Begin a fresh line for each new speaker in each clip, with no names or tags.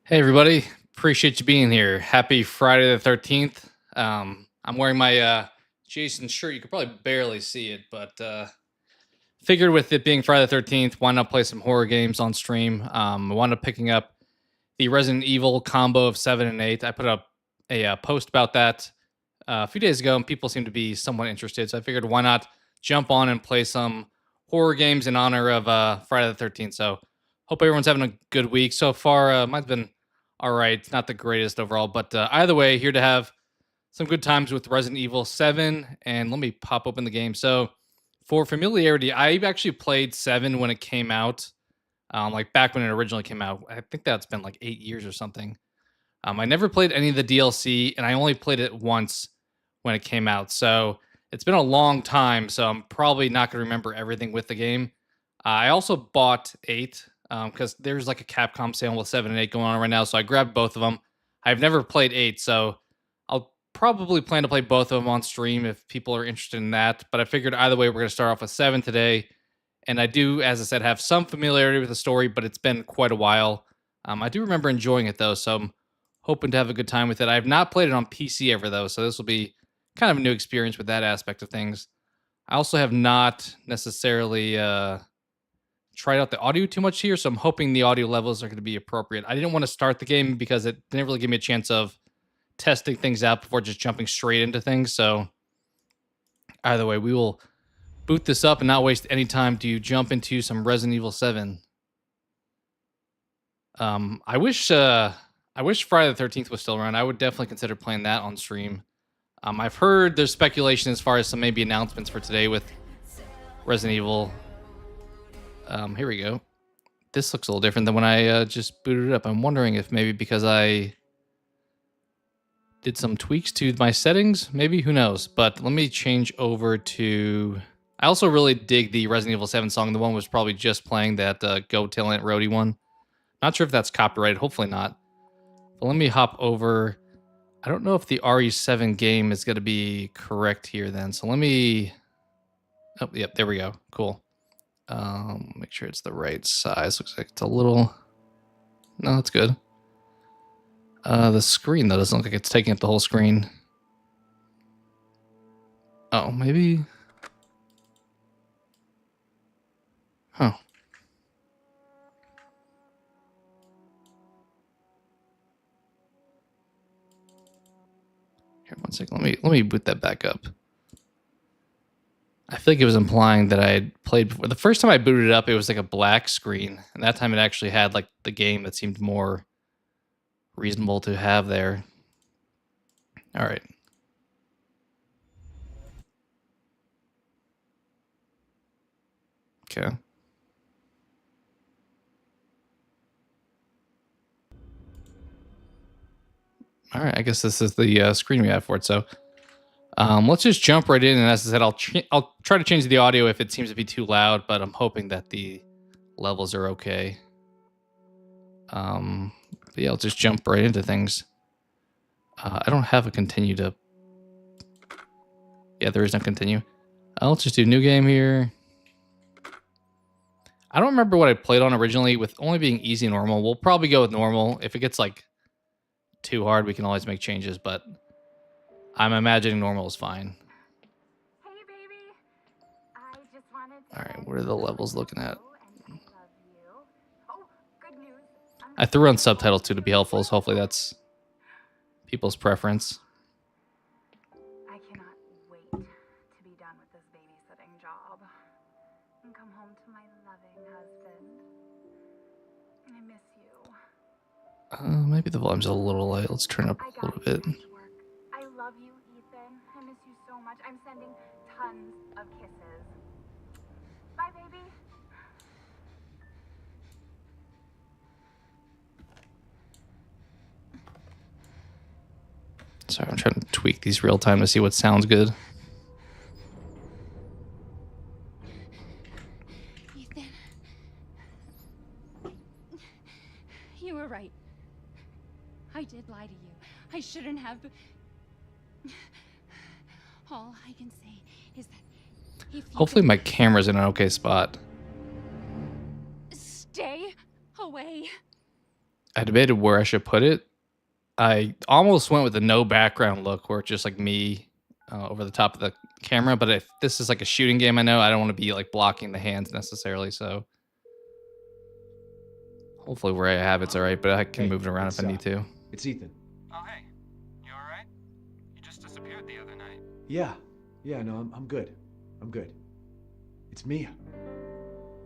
Hey everybody, appreciate you being here. Happy Friday the 13th. I'm wearing my Jason shirt. You could probably barely see it, but figured with it being Friday the 13th, why not play some horror games on stream? I wound up picking up the Resident Evil combo of 7 and 8. I put up a post about that a few days ago, and people seem to be somewhat interested. So I figured why not jump on and play some horror games in honor of Friday the 13th. So hope everyone's having a good week so far. Mine's been all right, not the greatest overall, but either way, here to have some good times with Resident Evil 7. And let me pop open the game. So for familiarity, I actually played 7 when it came out, like back when it originally came out. I think that's been like 8 years or something. I never played any of the DLC, and I only played it once when it came out. So it's been a long time, so I'm probably not going to remember everything with the game. I also bought 8 because there's like a Capcom sale with 7 and 8 going on right now, so I grabbed both of them. I've never played 8, so I'll probably plan to play both of them on stream if people are interested in that. But I figured either way, we're going to start off with 7 today. And I do, as I said, have some familiarity with the story, but it's been quite a while. I do remember enjoying it though, so I'm hoping to have a good time with it. I have not played it on PC ever though, so this will be kind of a new experience with that aspect of things. I also have not necessarily tried out the audio too much here, so I'm hoping the audio levels are going to be appropriate. I didn't want to start the game because it didn't really give me a chance of testing things out before just jumping straight into things. So either way, we will boot this up and not waste any time to jump into some Resident Evil 7. I wish Friday the 13th was still around. I would definitely consider playing that on stream. I've heard there's speculation as far as some maybe announcements for today with Resident Evil. Here we go. This looks a little different than when I just booted it up. I'm wondering if maybe because I did some tweaks to my settings, maybe, who knows. But let me change over to... I also really dig the Resident Evil 7 song. The one was probably just playing that Go Talent Roadie one. Not sure if that's copyrighted, hopefully not. But let me hop over. I don't know if the RE7 game is going to be correct here then. So let me... Oh, yep, there we go. Cool. Make sure it's the right size. Looks like it's a little... No, that's good. The screen, though, doesn't look like it's taking up the whole screen. Oh, maybe... Huh. Here, one second. Let me boot that back up. I feel like it was implying that I had played before. The first time I booted it up, it was like a black screen. And that time it actually had like the game that seemed more reasonable to have there. All right. Okay. All right, I guess this is the screen we have for it. So let's just jump right in. And as I said, I'll try to change the audio if it seems to be too loud, but I'm hoping that the levels are okay. But yeah, I'll just jump right into things. I don't have a continue to... Yeah, there is no continue. Let's just do new game here. I don't remember what I played on originally with only being easy and normal. We'll probably go with normal. If it gets like too hard, we can always make changes, but I'm imagining normal is fine.
Hey, baby. I just wanted to...
All right, what are the levels looking at?
Oh, good news.
I threw on subtitles too to be helpful, so hopefully that's people's preference.
I cannot wait to be done with this babysitting job and come home to my loving husband. I miss you.
Maybe the volume's a little light. Let's turn it up a little bit.
I love you, Ethan. I miss you so much. I'm sending tons of kisses. Bye, baby.
Sorry, I'm trying to tweak these real time to see what sounds good.
Ethan. You were right. I did lie to you. I shouldn't have. All I can say is that if
Hopefully my camera's in an okay spot.
Stay away.
I debated where I should put it. I almost went with a no background look where it's just like me over the top of the camera. But if this is like a shooting game, I know I don't want to be like blocking the hands necessarily. So hopefully where I have it's all right, but I can move it around if I need to.
It's Ethan.
Oh, hey. You all right? You just disappeared the other night.
Yeah. Yeah, no, I'm good. I'm good. It's Mia.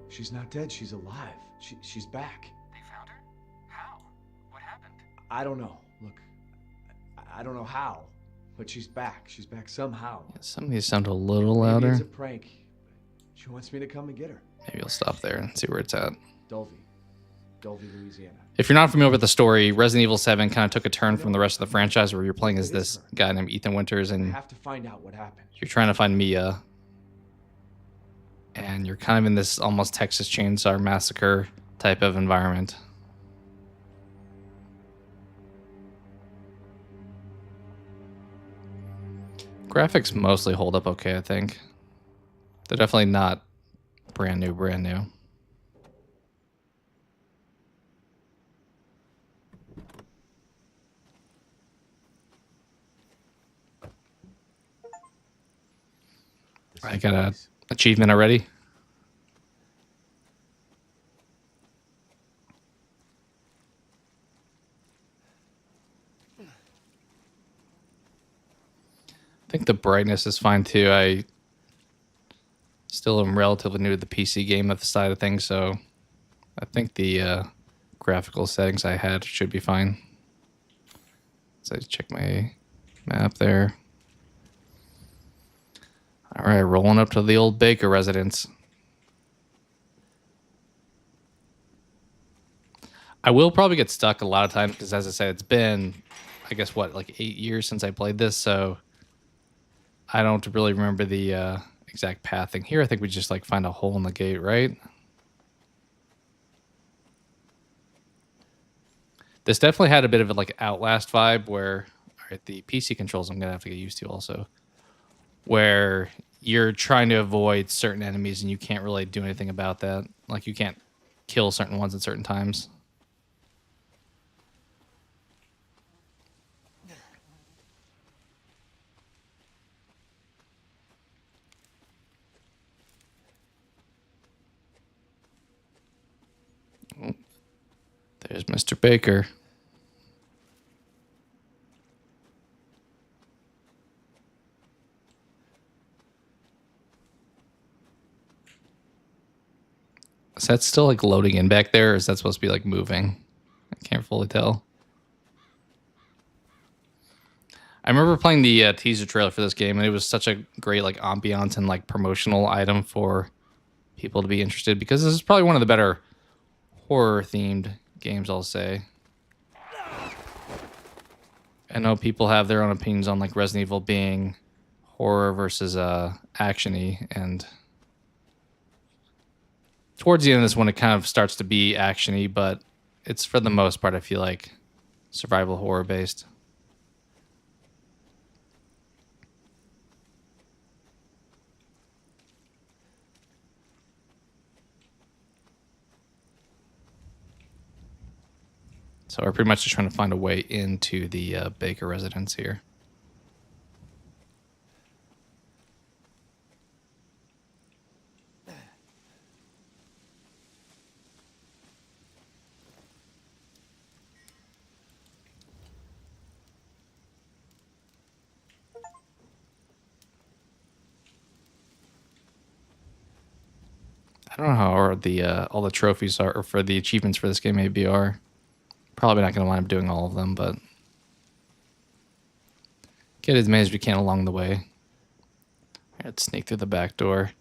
She's not dead. She's alive. She's back.
They found her? How? What happened?
I don't know. Look, I don't know how, but she's back. She's back somehow.
Yeah, some of these sound a little
Maybe
louder.
it's a prank. She wants me to come and get her.
Maybe I'll stop there and see where it's at.
Dulvey, Louisiana.
If you're not familiar with the story, Resident Evil 7 kind of took a turn from the rest of the franchise where you're playing as this guy named Ethan Winters
I
and
have to find out what happened.
you're trying to find Mia. And you're kind of in this almost Texas Chainsaw Massacre type of environment. Graphics mostly hold up okay, I think. They're definitely not brand new. I got an achievement already. I think the brightness is fine too. I still am relatively new to the PC game side of things, so I think the graphical settings I had should be fine. So I check my map there. All right, rolling up to the old Baker residence. I will probably get stuck a lot of times because, as I said, it's been, I guess, what, like 8 years since I played this, so I don't really remember the exact pathing. Here, I think we just like find a hole in the gate, right? This definitely had a bit of a like Outlast vibe where, all right, the PC controls I'm gonna have to get used to also, where you're trying to avoid certain enemies and you can't really do anything about that. Like you can't kill certain ones at certain times. Oh, there's Mr. Baker. Is that still like loading in back there, or is that supposed to be like moving? I can't fully tell. I remember playing the teaser trailer for this game, and it was such a great like ambiance and like promotional item for people to be interested because this is probably one of the better horror themed games, I'll say. I know people have their own opinions on like Resident Evil being horror versus action-y, and towards the end of this one, it kind of starts to be action-y, but it's for the most part, I feel like, survival horror based. So we're pretty much just trying to find a way into the Baker residence here. I don't know how the all the trophies are, or for the achievements for this game maybe are. Probably not going to wind up doing all of them, but get as many as we can along the way. Let's sneak through the back door.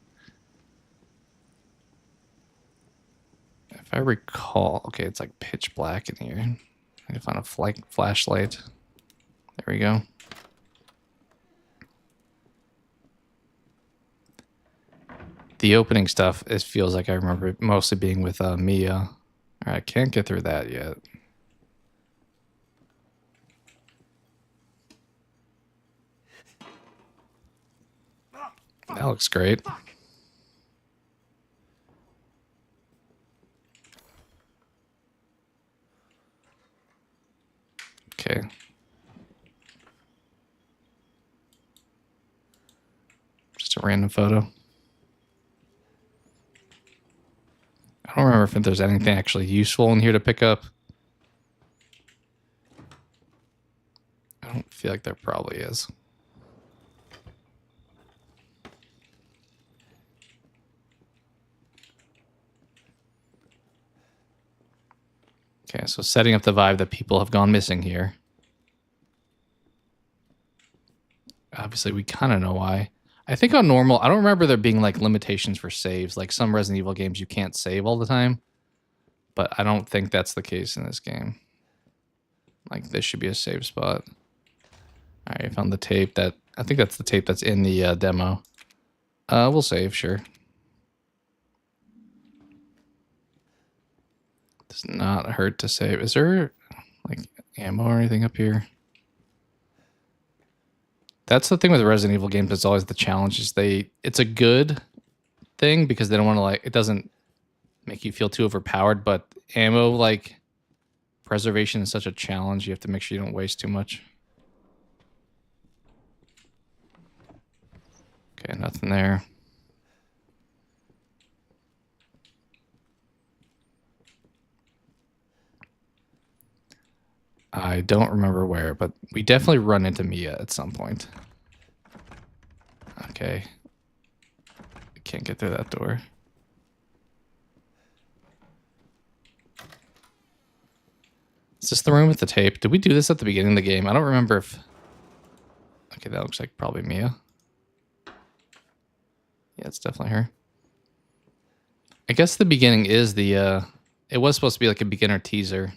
If I recall, okay, it's like pitch black in here. I need to find a flashlight. There we go. The opening stuff, it feels like I remember it mostly being with Mia. All right, I can't get through that yet. That looks great. a random photo. I don't remember if there's anything actually useful in here to pick up. I don't feel like there probably is. Okay, so setting up the vibe that people have gone missing here. Obviously, we kind of know why. I think on normal, I don't remember there being like limitations for saves. Like some Resident Evil games, you can't save all the time. But I don't think that's the case in this game. Like this should be a save spot. All right, I found the tape that, I think that's the tape that's in the demo. We'll save, sure. Does not hurt to save. Is there like ammo or anything up here? That's the thing with Resident Evil games. It's always the challenge. Is it's a good thing because they don't want to like, it doesn't make you feel too overpowered, but ammo like preservation is such a challenge. You have to make sure you don't waste too much. Okay, nothing there. I don't remember where, but we definitely run into Mia at some point. Okay. I can't get through that door. Is this the room with the tape? Did we do this at the beginning of the game? I don't remember if... Okay, that looks like probably Mia. Yeah, it's definitely her. I guess the beginning is the... It was supposed to be like a beginner teaser.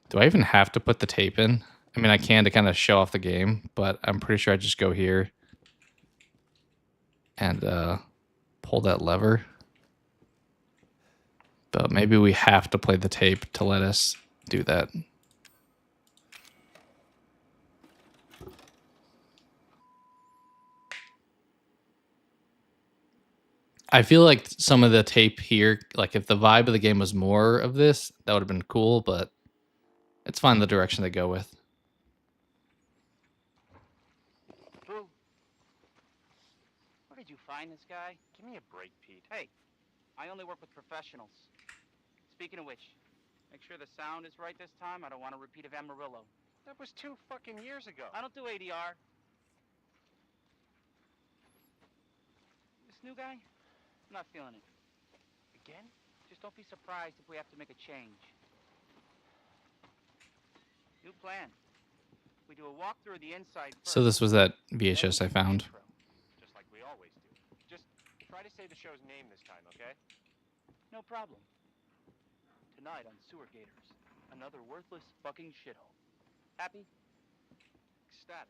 Do I even have to put the tape in? I mean, I can to kind of show off the game, but I'm pretty sure I just go here and pull that lever. But maybe we have to play the tape to let us do that. I feel like some of the tape here, like if the vibe of the game was more of this, that would have been cool, but it's fine the direction they go with.
Boo. Where did you find this guy?
Give me a break, Pete.
Hey, I only work with professionals. Speaking of which, make sure the sound is right this time. I don't want a repeat of Amarillo.
That was 2 fucking years ago.
I don't do ADR. This new guy? I'm not feeling it.
Again?
Just don't be surprised if we have to make a change. New plan. We do a walkthrough of the inside first.
So this was that VHS I found.
Just like we always do. Just try to say the show's name this time, okay?
No problem. Tonight on Sewer Gators, another worthless fucking shithole. Happy?
Ecstatic.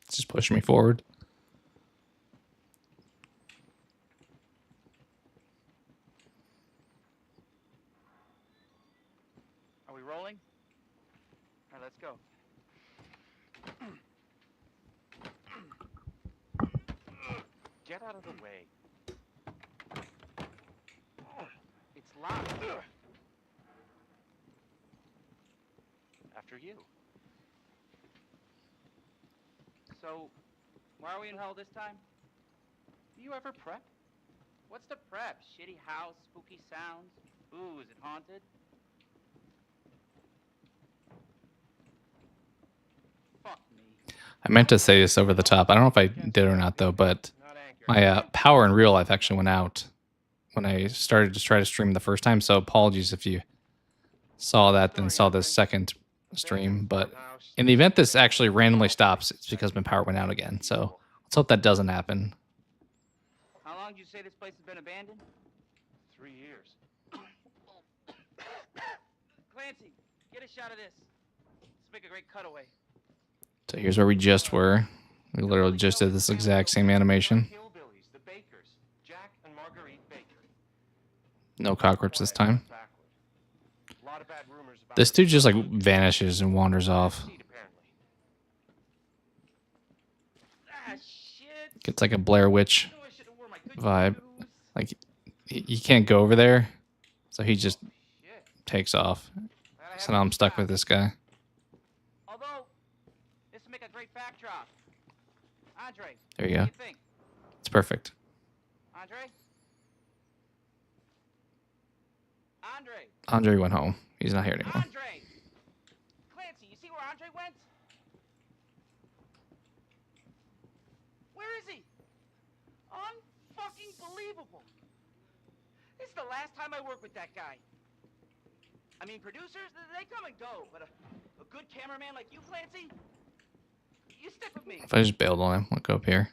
It's just pushing me forward.
Are we rolling? All right, let's go.
Get out of the way.
It's locked.
After you.
So, why are we in hell this time? Do you ever prep? What's the prep? Shitty house, spooky sounds? Ooh, is it haunted? Fuck me.
I meant to say this over the top. I don't know if I did or not though, but
Not accurate.
my power in real life actually went out when I started to try to stream the first time. So apologies if you saw that and saw this second stream. But in the event this actually randomly stops, it's because my power went out again. So let's hope that doesn't happen.
How long did you say this place has been abandoned?
3 years.
Clancy, get a shot of this. Let's make a great cutaway.
So here's where we just were. We literally just did this exact same animation.
Hillbillies, the Bakers, Jack and Marguerite Baker.
No cockroach this time.
Lot of bad rumors about
This dude just like vanishes and wanders off.
apparently.
Ah, shit.
Gets like a Blair Witch
I knew I should've worn my good
vibe.
shoes.
Like you can't go over there, so he just
Shit.
takes off.
Glad I
So now I'm stuck with this guy.
Although, this would make a great backdrop. Andre,
There you
what
go.
do you think?
It's perfect.
Andre? Andre?
Andre went home. He's not here anymore.
Andre! Clancy, you see where Andre went? Where is he? Unfucking believable. This is the last time I work with that guy. I mean, producers, they come and go, but a good cameraman like you, Clancy, you stick with me.
If I just bailed on him, I'll go up here.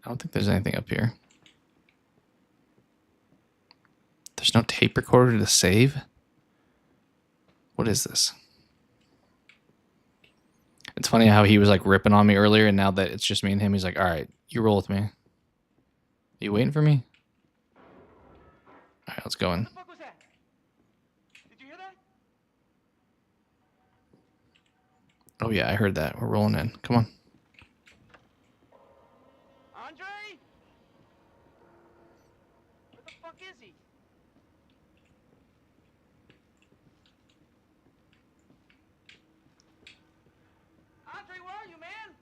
I don't think there's anything up here. There's no tape recorder to save? What is this? It's funny how he was like ripping on me earlier, and now that it's just me and him, he's like, all right, you roll with me. Are you waiting for me? All right, let's go in.
What the fuck was that? Did you hear that?
Oh yeah, I heard that. We're rolling in. Come on.
Andre? Where the fuck is he? Andre, where are you, man?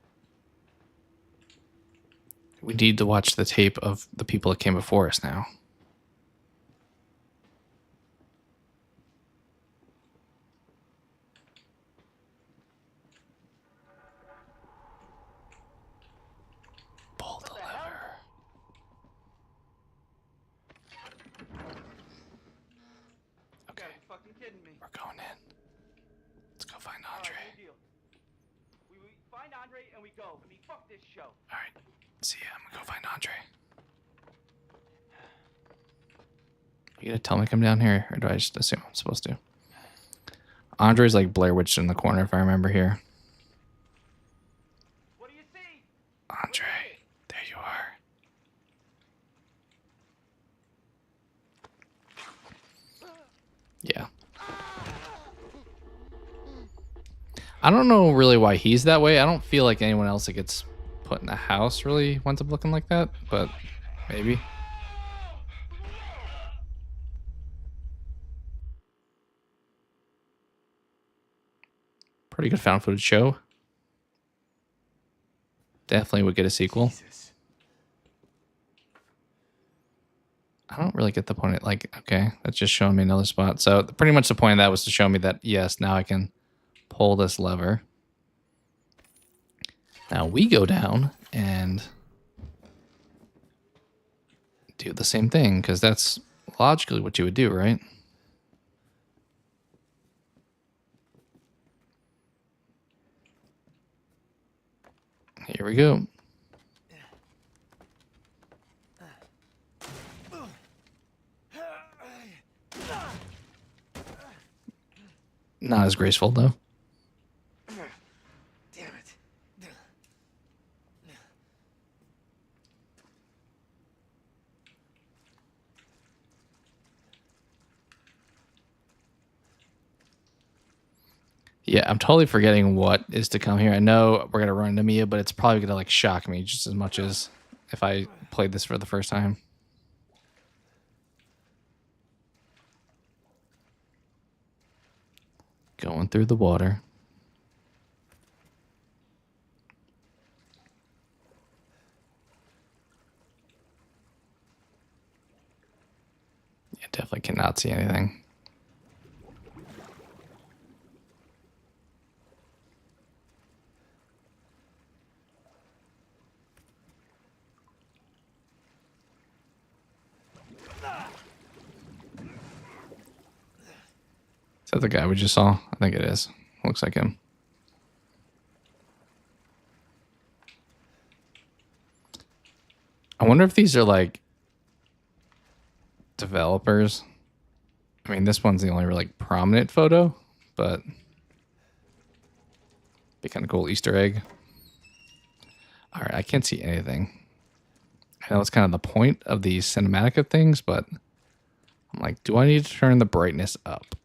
We need to watch the tape of the people that came before us now. Pull the lever.
You gotta be fucking kidding me.
We're going in. Let's go find
All
Andre.
right, deal. We find Andre and we go. I mean, fuck this show.
All right. See ya. I'm gonna go find Andre. You gonna tell me to come down here, or do I just assume I'm supposed to? Andre's like Blair Witch in the corner, if I remember here.
What do you see?
Andre, there you are. Yeah. I don't know really why he's that way. I don't feel like anyone else that gets put in the house really winds up looking like that, but maybe. Pretty good found footage show. Definitely would get a sequel.
Jesus.
I don't really get the point. Like, okay, that's just showing me another spot. So pretty much the point of that was to show me that, yes, now I can pull this lever. Now we go down and do the same thing, because that's logically what you would do, right? Here we go. Not as graceful, though.
Damn it.
Yeah, I'm totally forgetting what is to come here. I know we're going to run into Mia, but it's probably going to like shock me just as much as if I played this for the first time. Going through the water. Yeah, definitely cannot see anything. Is that the guy we just saw? I think it is. Looks like him. I wonder if these are like developers. I mean, this one's the only like prominent photo, but be kind of cool Easter egg. All right, I can't see anything. I know it's kind of the point of these cinematic things, but I'm like, do I need to turn the brightness up?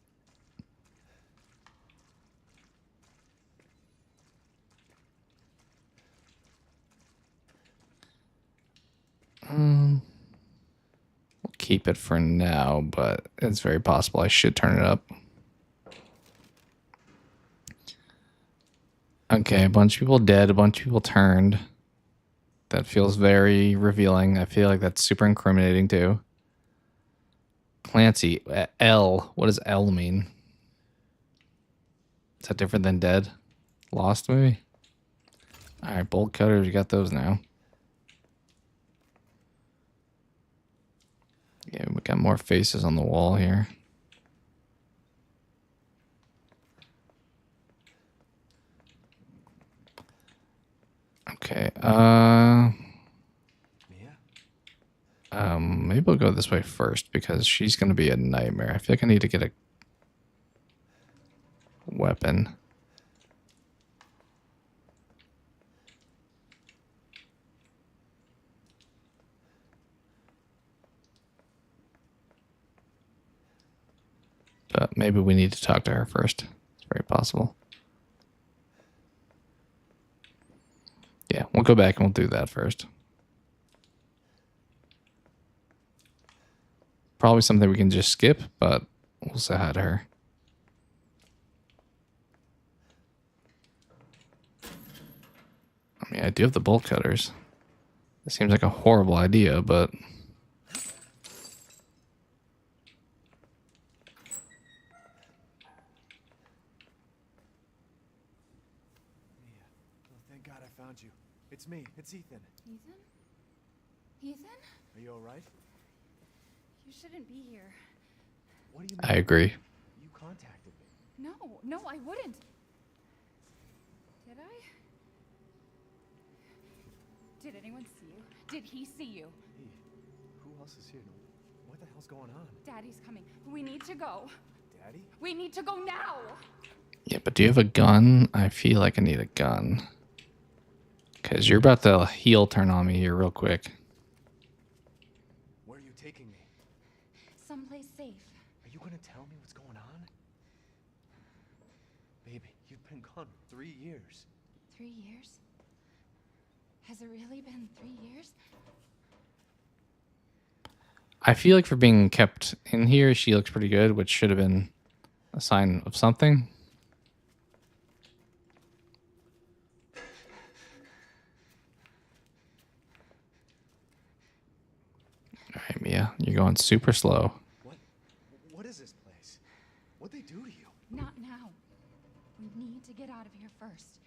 We'll keep it for now, but it's very possible I should turn it up. Okay, a bunch of people dead, a bunch of people turned. That feels very revealing. I feel like that's super incriminating too. Clancy, L. What does L mean? Is that different than dead? Lost, maybe? Alright, bolt cutters, you got those now. Yeah, we got more faces on the wall here. Okay, maybe we'll go this way first because she's gonna be a nightmare. I feel like I need to get a weapon. But maybe we need to talk to her first. It's very possible. Yeah, we'll go back and we'll do that first. Probably something we can just skip, but we'll say hi to her. I mean, I do have the bolt cutters. It seems like a horrible idea, but...
Thank God I found you. It's me. It's Ethan.
Ethan? Ethan?
Are you all right?
You shouldn't be here.
What do you
I agree.
You contacted me.
No, I wouldn't. Did I? Did anyone see you? Did he see you?
Hey, who else is here? What the hell's going on?
Daddy's coming. We need to go.
Daddy?
We need to go now.
Yeah, but do you have a gun? I feel like I need a gun. Because you're about to heel turn on me here real quick.
Where are you taking me?
Someplace safe.
Are you gonna tell me what's going on? Baby, you've been gone 3 years.
3 years? Has it really been 3 years?
I feel like for being kept in here, she looks pretty good, which should have been a sign of something. All right, Mia, you're going super slow.
What is this place? What'd they do to you?
Not now. We need to get out of here first.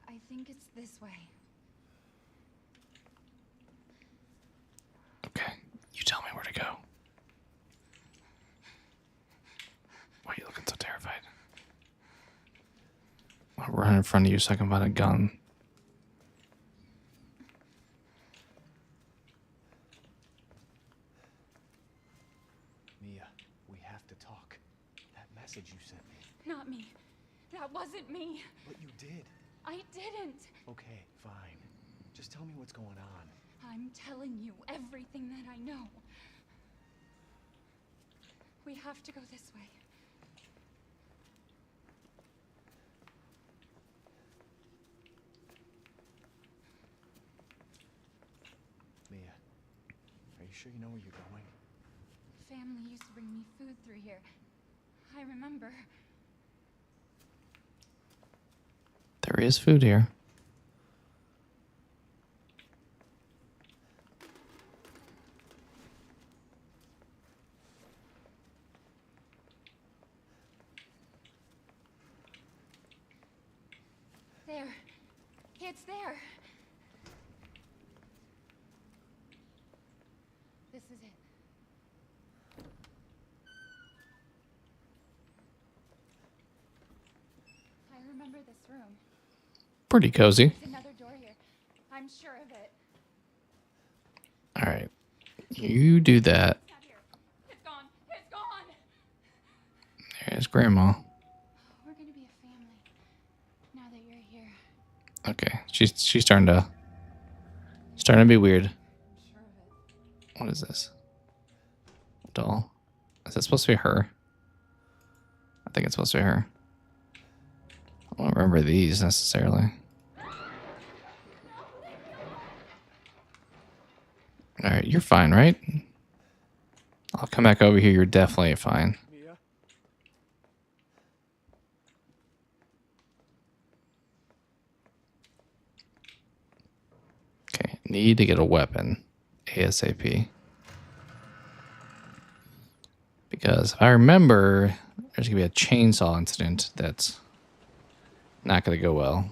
I think it's this way.
Okay, you tell me where to go. Why are you looking so terrified? I'll run in front of you so I can find a gun.
Mia, we have to talk. That message you sent me.
Not me. That wasn't me.
But you did.
I didn't.
Okay, fine. Just tell me what's going on.
I'm telling you everything that I know. We have to go this way.
Mia, are you sure you know where you're going?
Family used to bring me food through here. I remember.
There is food here.
There. It's there. This is it. I remember this room.
Pretty cozy.
There's another door here. I'm sure of it.
All right, you do that.
It's not here. It's gone. It's gone.
There's Grandma.
We're gonna be a family now that you're here.
Okay, she's starting to be weird.
I'm sure of it.
What is this? Doll. Is that supposed to be her? I think it's supposed to be her. I don't remember these necessarily. Alright, you're fine, right? I'll come back over here. You're definitely fine.
Mia?
Need to get a weapon ASAP. Because if I remember, there's going to be a chainsaw incident that's not going to go well.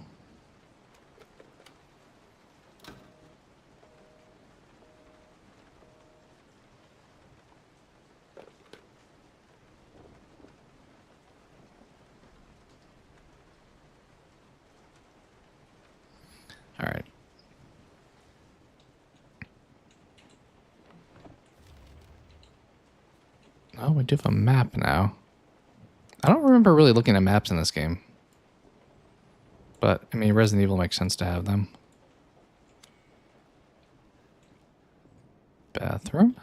All right. Oh, we do have a map now. I don't remember really looking at maps in this game. But, I mean, Resident Evil makes sense to have them. Bathroom?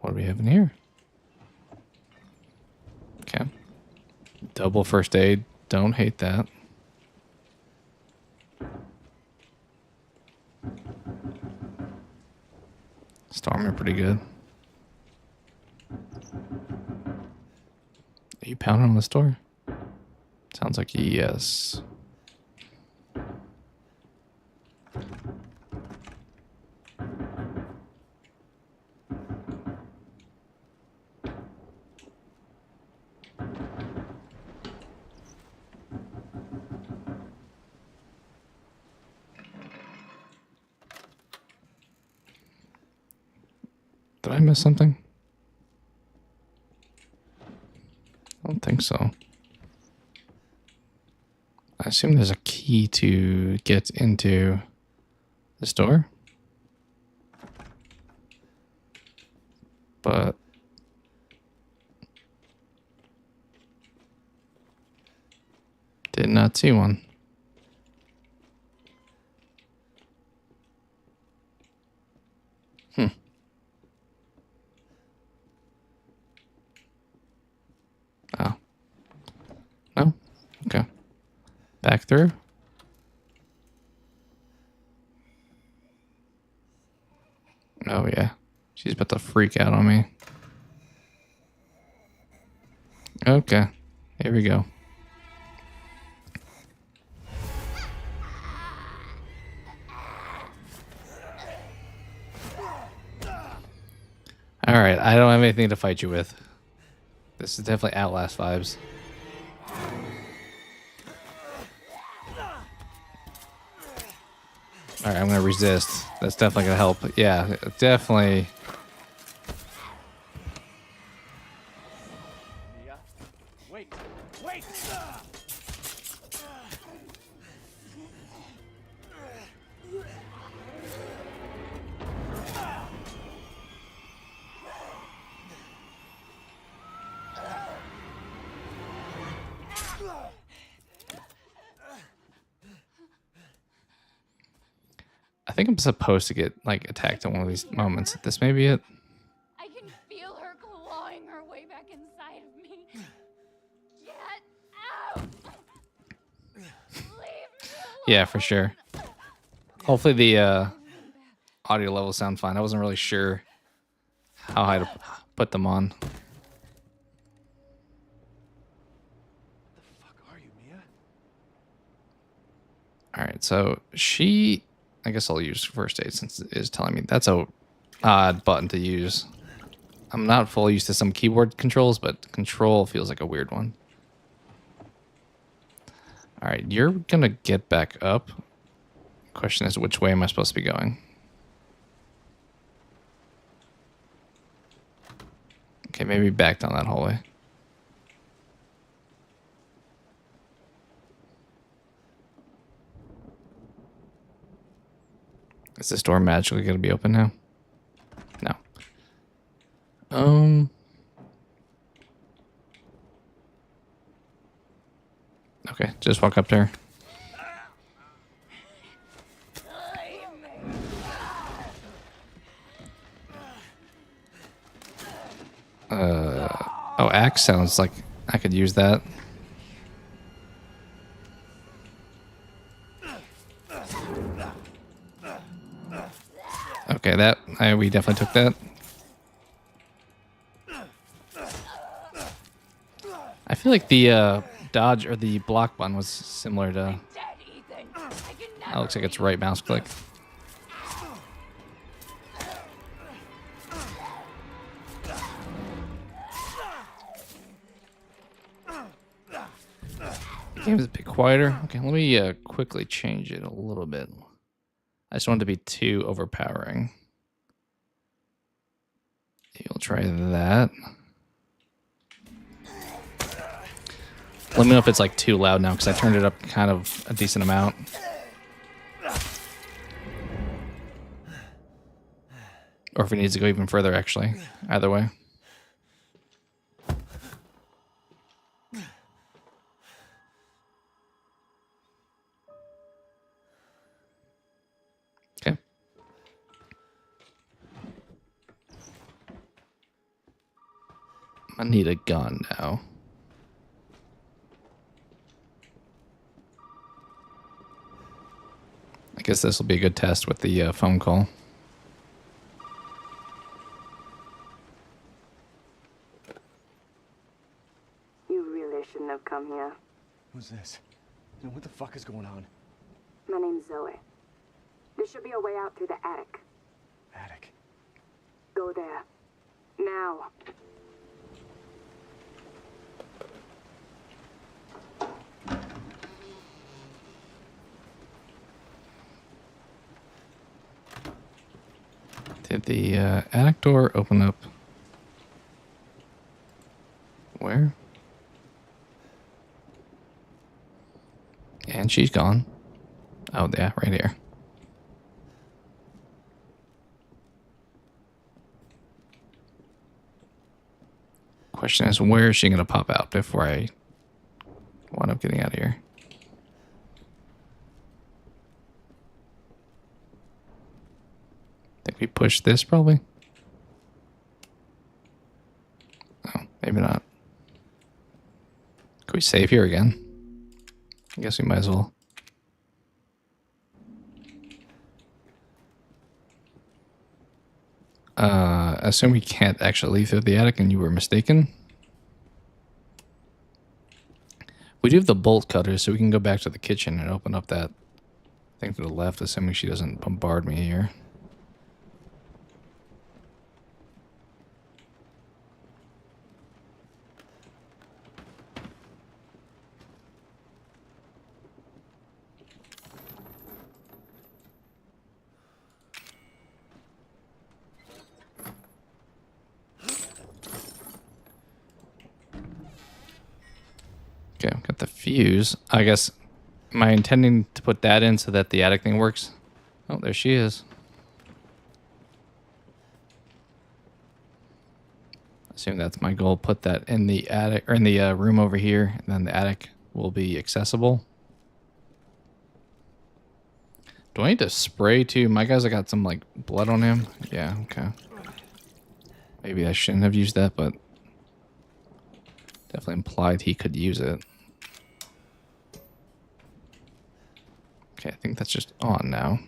What do we have in here? Okay. Double first aid. Don't hate that. Storming pretty good. Are you pounding on this door? Sounds like yes. Did I miss something? I don't think so. I assume there's a key to get into this door. But did not see one. Oh. No? Okay. Back through. Oh, yeah. She's about to freak out on me. Okay. Here we go. Alright, I don't have anything to fight you with. This is definitely Outlast vibes. Alright, I'm gonna resist. That's definitely gonna help. Yeah, definitely.
Yeah. Wait. Wait.
I think I'm supposed to get like attacked at one of these moments. This may be it.
I can feel her clawing her way back inside of me. Get out! Leave me
Yeah, for sure. Hopefully the audio levels sound fine. I wasn't really sure how high to put them on.
The fuck are you, Mia?
All right, so she, I guess I'll use first aid since it is telling me that's a odd button to use. I'm not fully used to some keyboard controls, but control feels like a weird one. All right, you're gonna get back up. Question is, which way am I supposed to be going? Okay, maybe back down that hallway. Is this door magically going to be open now? No. Okay, just walk up to her. Oh, axe sounds like I could use that. Okay, we definitely took that. I feel like the dodge or the block button was similar to. That looks like it's right mouse click. game's a bit quieter. Okay, let me quickly change it a little bit. I just want it to be too overpowering. You'll try that. Let me know if it's like too loud now, because I turned it up kind of a decent amount. Or if it needs to go even further, actually. Either way. Okay. I need a gun now. I guess this will be a good test with the phone call.
You really shouldn't have come here.
Who's this? You know, what the fuck is going on?
My name's Zoe. There should be a way out through the attic.
Attic.
Go there. Now.
Did the attic door open up? Where? And she's gone. Oh, yeah, right here. Question is, where is she going to pop out before I wind up getting out of here? Think we push this, probably? Oh, maybe not. Could we save here again? I guess we might as well. Assume we can't actually leave through the attic and you were mistaken. We do have the bolt cutter, so we can go back to the kitchen and open up that thing to the left, assuming she doesn't bombard me here. Okay, I've got the fuse. I guess, am I intending to put that in so that the attic thing works? Oh, there she is. Assume that's my goal. Put that in the attic, or in the room over here, and then the attic will be accessible. Do I need to spray too? My guy's got some like blood on him. Yeah, okay. Maybe I shouldn't have used that, but definitely implied he could use it. Okay, I think that's just on now.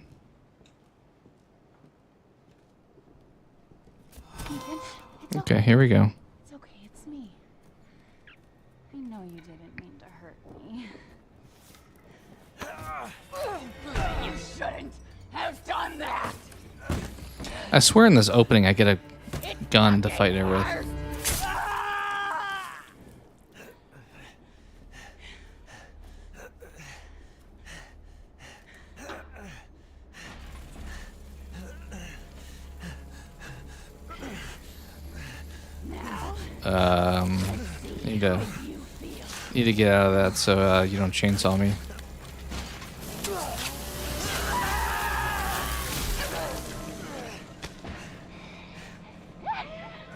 Ethan, it's
Okay, here we go.
It's okay, it's me. I know you didn't mean to hurt me. You shouldn't have done that!
I swear in this opening I get a gun to fight her with. Need to get out of that so you don't chainsaw me.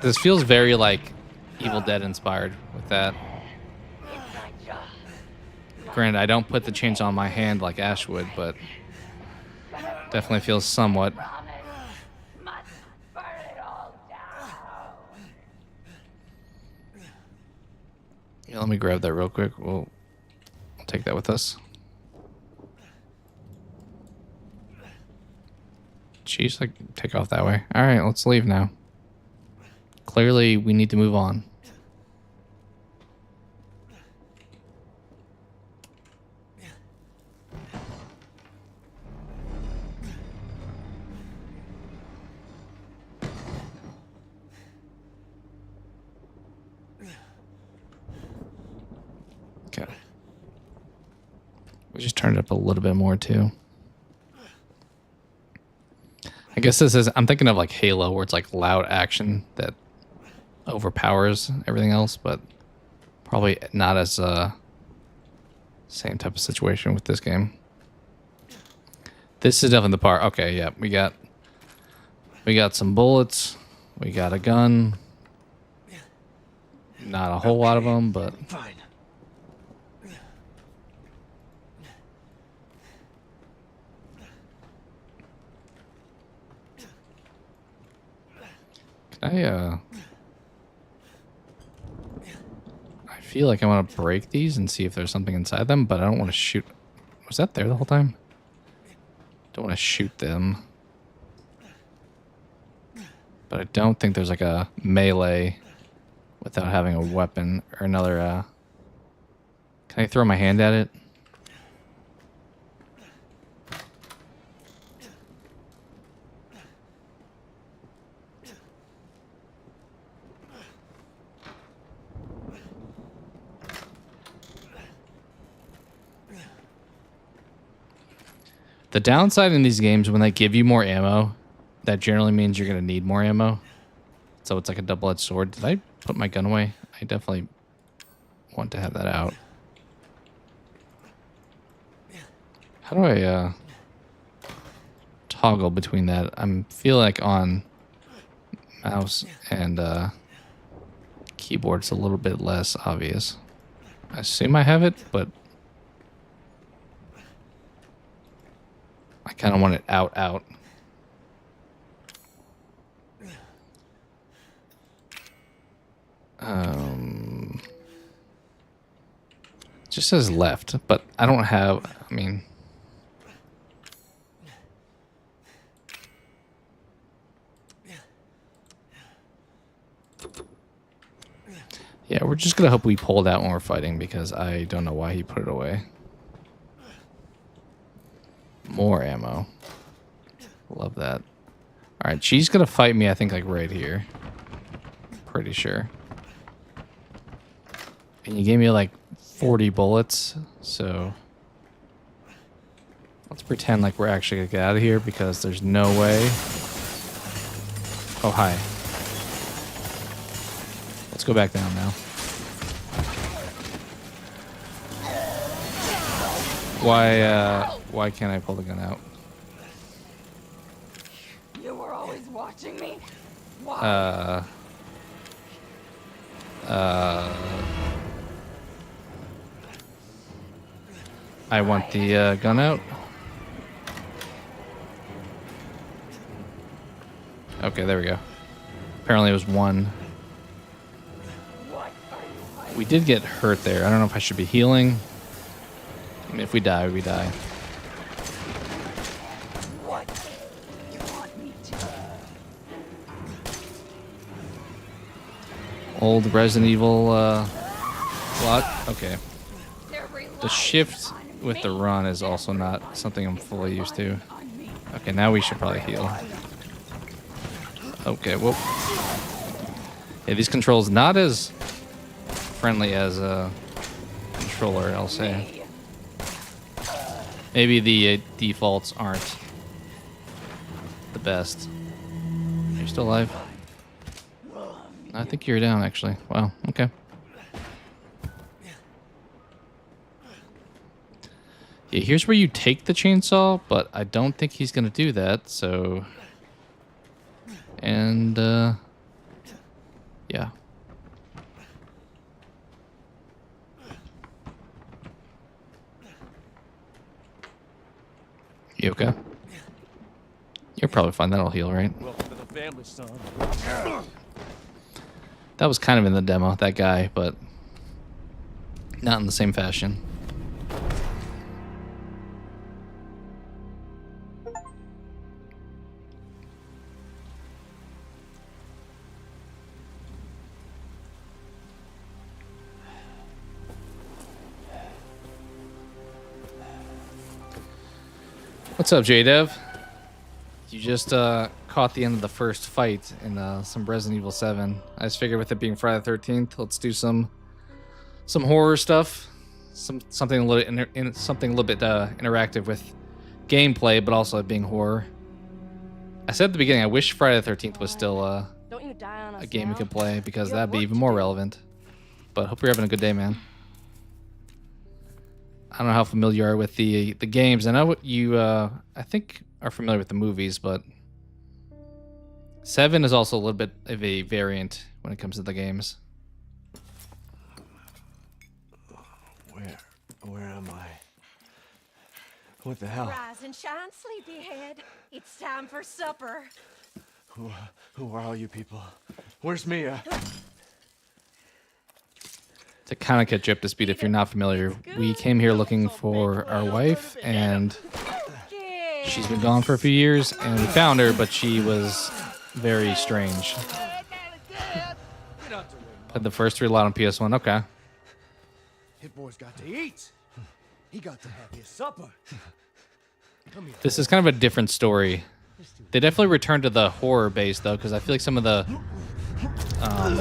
This feels very like Evil Dead inspired with that. Granted, I don't put the chainsaw on my hand like Ash would, but definitely feels somewhat. Yeah, let me grab that real quick. We'll take that with us. Jeez, like take off that way. All right, let's leave now. Clearly, we need to move on. Okay. just turned it up a little bit more too. I guess this is, I'm thinking of like Halo, where it's like loud action that overpowers everything else, but probably not as same type of situation with this game. This is definitely the part. Okay, yeah, we got some bullets, we got a gun. Not a whole lot of them, but
Fine.
I feel like I want to break these and see if there's something inside them, but I don't want to shoot. Was that there the whole time? Don't want to shoot them. But I don't think there's like a melee without having a weapon or another. Can I throw my hand at it? The downside in these games, when they give you more ammo, that generally means you're going to need more ammo. So it's like a double-edged sword. Did I put my gun away? I definitely want to have that out. How do I toggle between that? I feel like on mouse and keyboard it's a little bit less obvious. I assume I have it, but I kind of want it out. It just says left, but I don't have, I mean, yeah, we're just gonna hope we pull that when we're fighting, because I don't know why he put it away. More ammo. Love that. Alright, she's gonna fight me, I think, like right here. Pretty sure. And you gave me like 40 bullets, so let's pretend like we're actually gonna get out of here, because there's no way. Oh, hi. Let's go back down now. Why can't I pull the gun out?
You were always watching me. Why?
I want the gun out. Okay, there we go. Apparently it was one. We did get hurt there. I don't know if I should be healing. I mean, if we die, we die.
What? You want me to?
Old Resident Evil plot. Okay.
They're
The shift with the run is also not something I'm fully used to. Okay, now we should probably heal. Okay, whoop. Yeah, these controls not as friendly as a controller, I'll say. Maybe the defaults aren't the best. Are you still alive? I think you're down, actually. Wow, okay. Yeah, here's where you take the chainsaw, but I don't think he's going to do that, so... And, yeah. You okay? You're probably fine. That'll heal, right?
Welcome to the family, son.
That was kind of in the demo, that guy, but not in the same fashion. What's up, J-Dev? You just caught the end of the first fight in some Resident Evil 7. I just figured with it being Friday the 13th, let's do some horror stuff. something a little something a little bit interactive with gameplay, but also being horror. I said at the beginning, I wish Friday the 13th was still
Don't you die on us
a game we
now?
could play, because
You have
that'd be
work
even
to
more
do.
relevant. But hope you're having a good day, man. I don't know how familiar you are with the games. I know you, I think, are familiar with the movies, but 7 is also a little bit of a variant when it comes to the games.
Where am I? What the hell?
Rise and shine, sleepyhead. It's time for supper.
Who are all you people? Where's Mia?
To kind of catch you up to speed, if you're not familiar, we came here looking for our wife, and she's been gone for a few years, and we found her, but she was very strange. Played the first 3 a lot on PS1. Okay.
Hit boy's got to eat. He got to have his supper. Come here.
This is kind of a different story. They definitely returned to the horror base, though, because I feel like some of the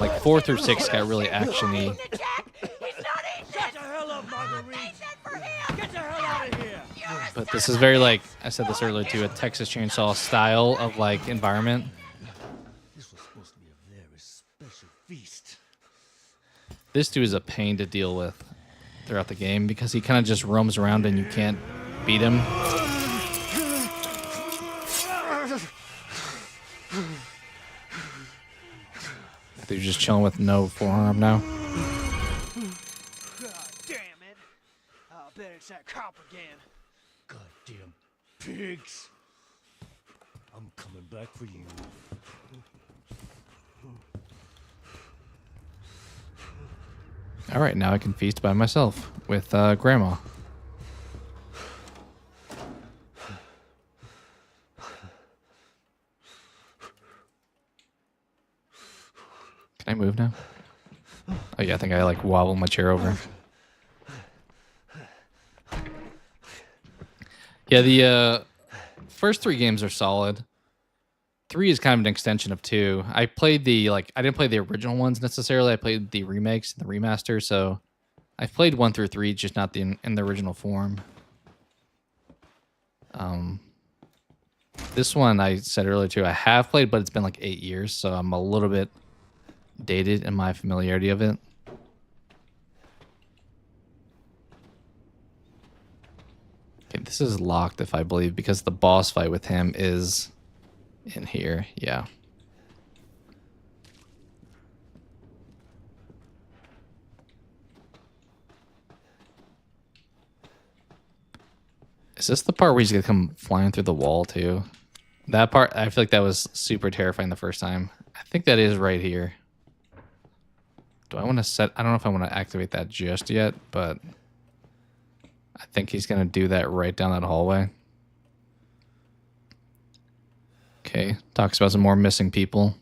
like 4 through 6 got really actiony.
Shut the hell up, Marguerite. Get the hell out of here.
But this is very, like I said this earlier too, a Texas Chainsaw style of like environment.
This was supposed to be a very special feast.
This dude is a pain to deal with throughout the game because he kind of just roams around and you can't beat him. They're just chilling with no forearm now.
God damn it. I bet it's that cop again. Goddamn pigs. I'm coming back for you.
All right, now I can feast by myself with Grandma. Can I move now? Oh yeah, I think I like wobble my chair over. Yeah, the first 3 games are solid. 3 is kind of an extension of 2. I played I didn't play the original ones necessarily. I played the remakes and the remaster, so I've played 1 through 3, just not in the original form. This one I said earlier too, I have played, but it's been like 8 years, so I'm a little bit dated in my familiarity of it. Okay, this is locked, if I believe, because the boss fight with him is in here. Yeah. Is this the part where he's gonna come flying through the wall too? That part, I feel like that was super terrifying the first time. I think that is right here. Do I want to set... I don't know if I want to activate that just yet, but I think he's going to do that right down that hallway. Okay, talks about some more missing people.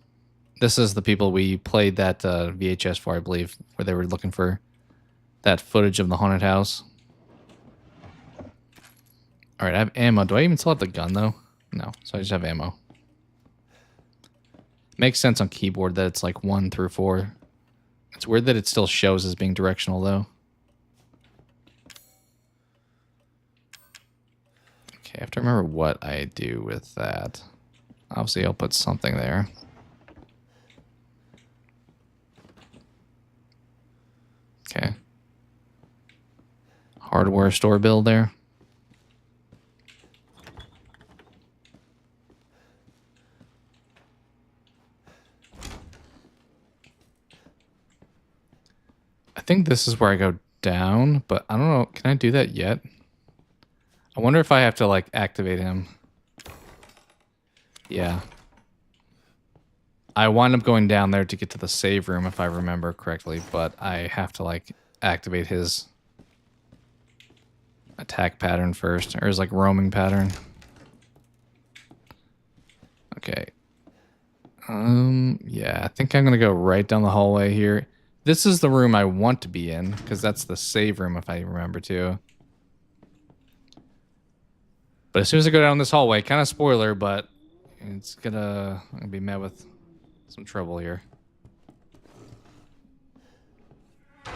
This is the people we played that VHS for, I believe, where they were looking for that footage of the haunted house. All right, I have ammo. Do I even still have the gun, though? No, so I just have ammo. Makes sense on keyboard that it's like 1 through 4. It's weird that it still shows as being directional, though. Okay, I have to remember what I do with that. Obviously, I'll put something there. Okay. Hardware store build there. I think this is where I go down, but I don't know. Can I do that yet? I wonder if I have to, like, activate him. Yeah. I wind up going down there to get to the save room, if I remember correctly, but I have to, like, activate his attack pattern first, or his, like, roaming pattern. Okay. Yeah, I think I'm gonna go right down the hallway here. This is the room I want to be in, because that's the save room, if I remember too. But as soon as I go down this hallway, kind of spoiler, but it's gonna be met with some trouble here. Oh,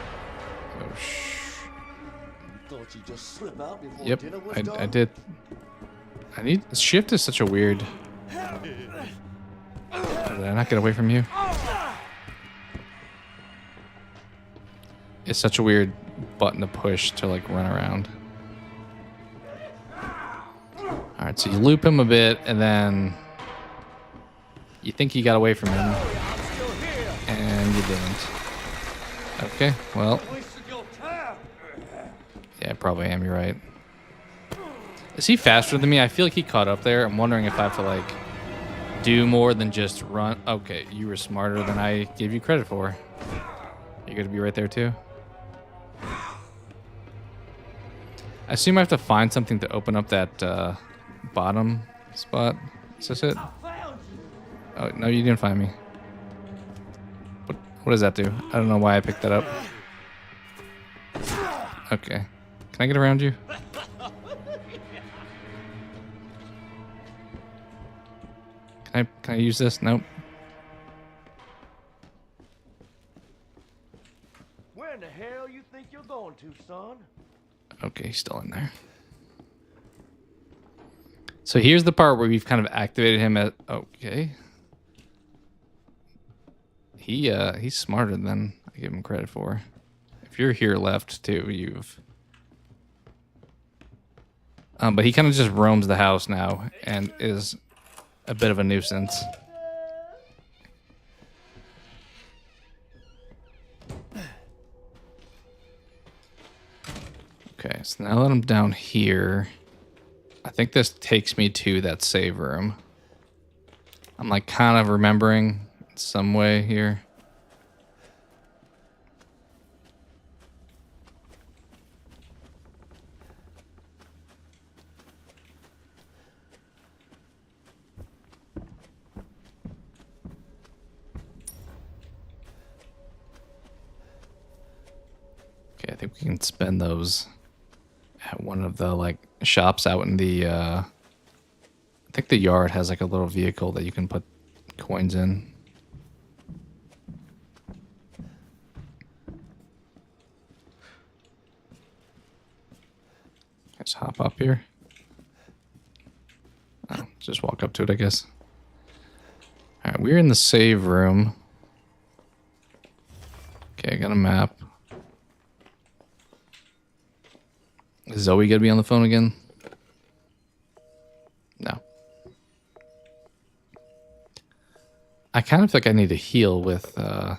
Thought you'd just slip out before
Yep,
dinner was
I
done?
did. Shift is such a weird. Did I not get away from you? It's such a weird button to push to like run around. Alright, so you loop him a bit and then you think you got away from him. And you didn't. Okay, well. Yeah, I probably am, you're right. Is he faster than me? I feel like he caught up there. I'm wondering if I have to like do more than just run. Okay, you were smarter than I gave you credit for. You're gonna be right there too? I assume I have to find something to open up that bottom spot. Is this it? Oh, no, you didn't find me. What does that do? I don't know why I picked that up. Okay. Can I get around you? Can I use this? Nope.
Where in the hell you think you're going to, son?
Okay, he's still in there. So here's the part where we've kind of activated him at... Okay. He's smarter than I give him credit for. If you're here left too, you've... but he kind of just roams the house now and is a bit of a nuisance. Okay, so now that I'm down here, I think this takes me to that save room. I'm like kind of remembering some way here. Okay, I think we can spend those at one of the like shops out in the I think the yard has like a little vehicle that you can put coins in. Let's hop up here. Oh, just walk up to it, I guess. Alright, we're in the save room. Okay, I got a map. Is Zoe gonna be on the phone again? No. I kind of think I need to heal with my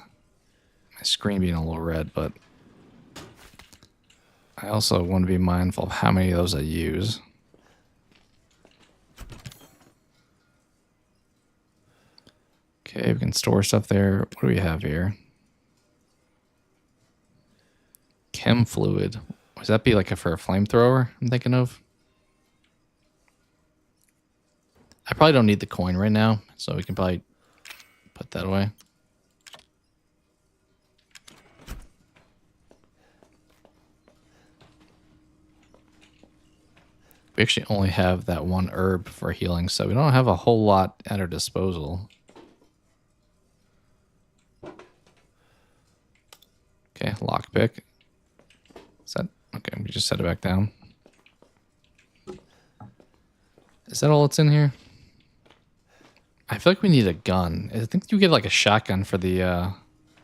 screen being a little red, but I also want to be mindful of how many of those I use. Okay, we can store stuff there. What do we have here? Chem fluid. Would that be like for a flamethrower I'm thinking of? I probably don't need the coin right now, so we can probably put that away. We actually only have that one herb for healing, so we don't have a whole lot at our disposal. Okay, lockpick. Is that okay? We just set it back down. Is that all that's in here? I feel like we need a gun. I think you get like a shotgun for the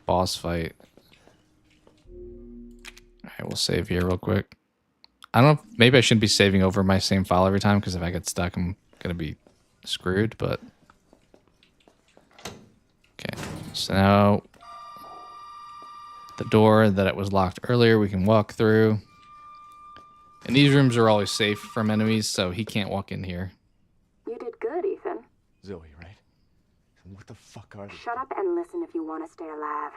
boss fight. Alright, we'll save here real quick. I don't know, maybe I shouldn't be saving over my same file every time, because if I get stuck, I'm going to be screwed, but... Okay, so now... The door that it was locked earlier, we can walk through. And these rooms are always safe from enemies, so he can't walk in here.
You did good, Ethan.
Zoe, right? And what the fuck are they?
Shut up and listen if you want to stay alive.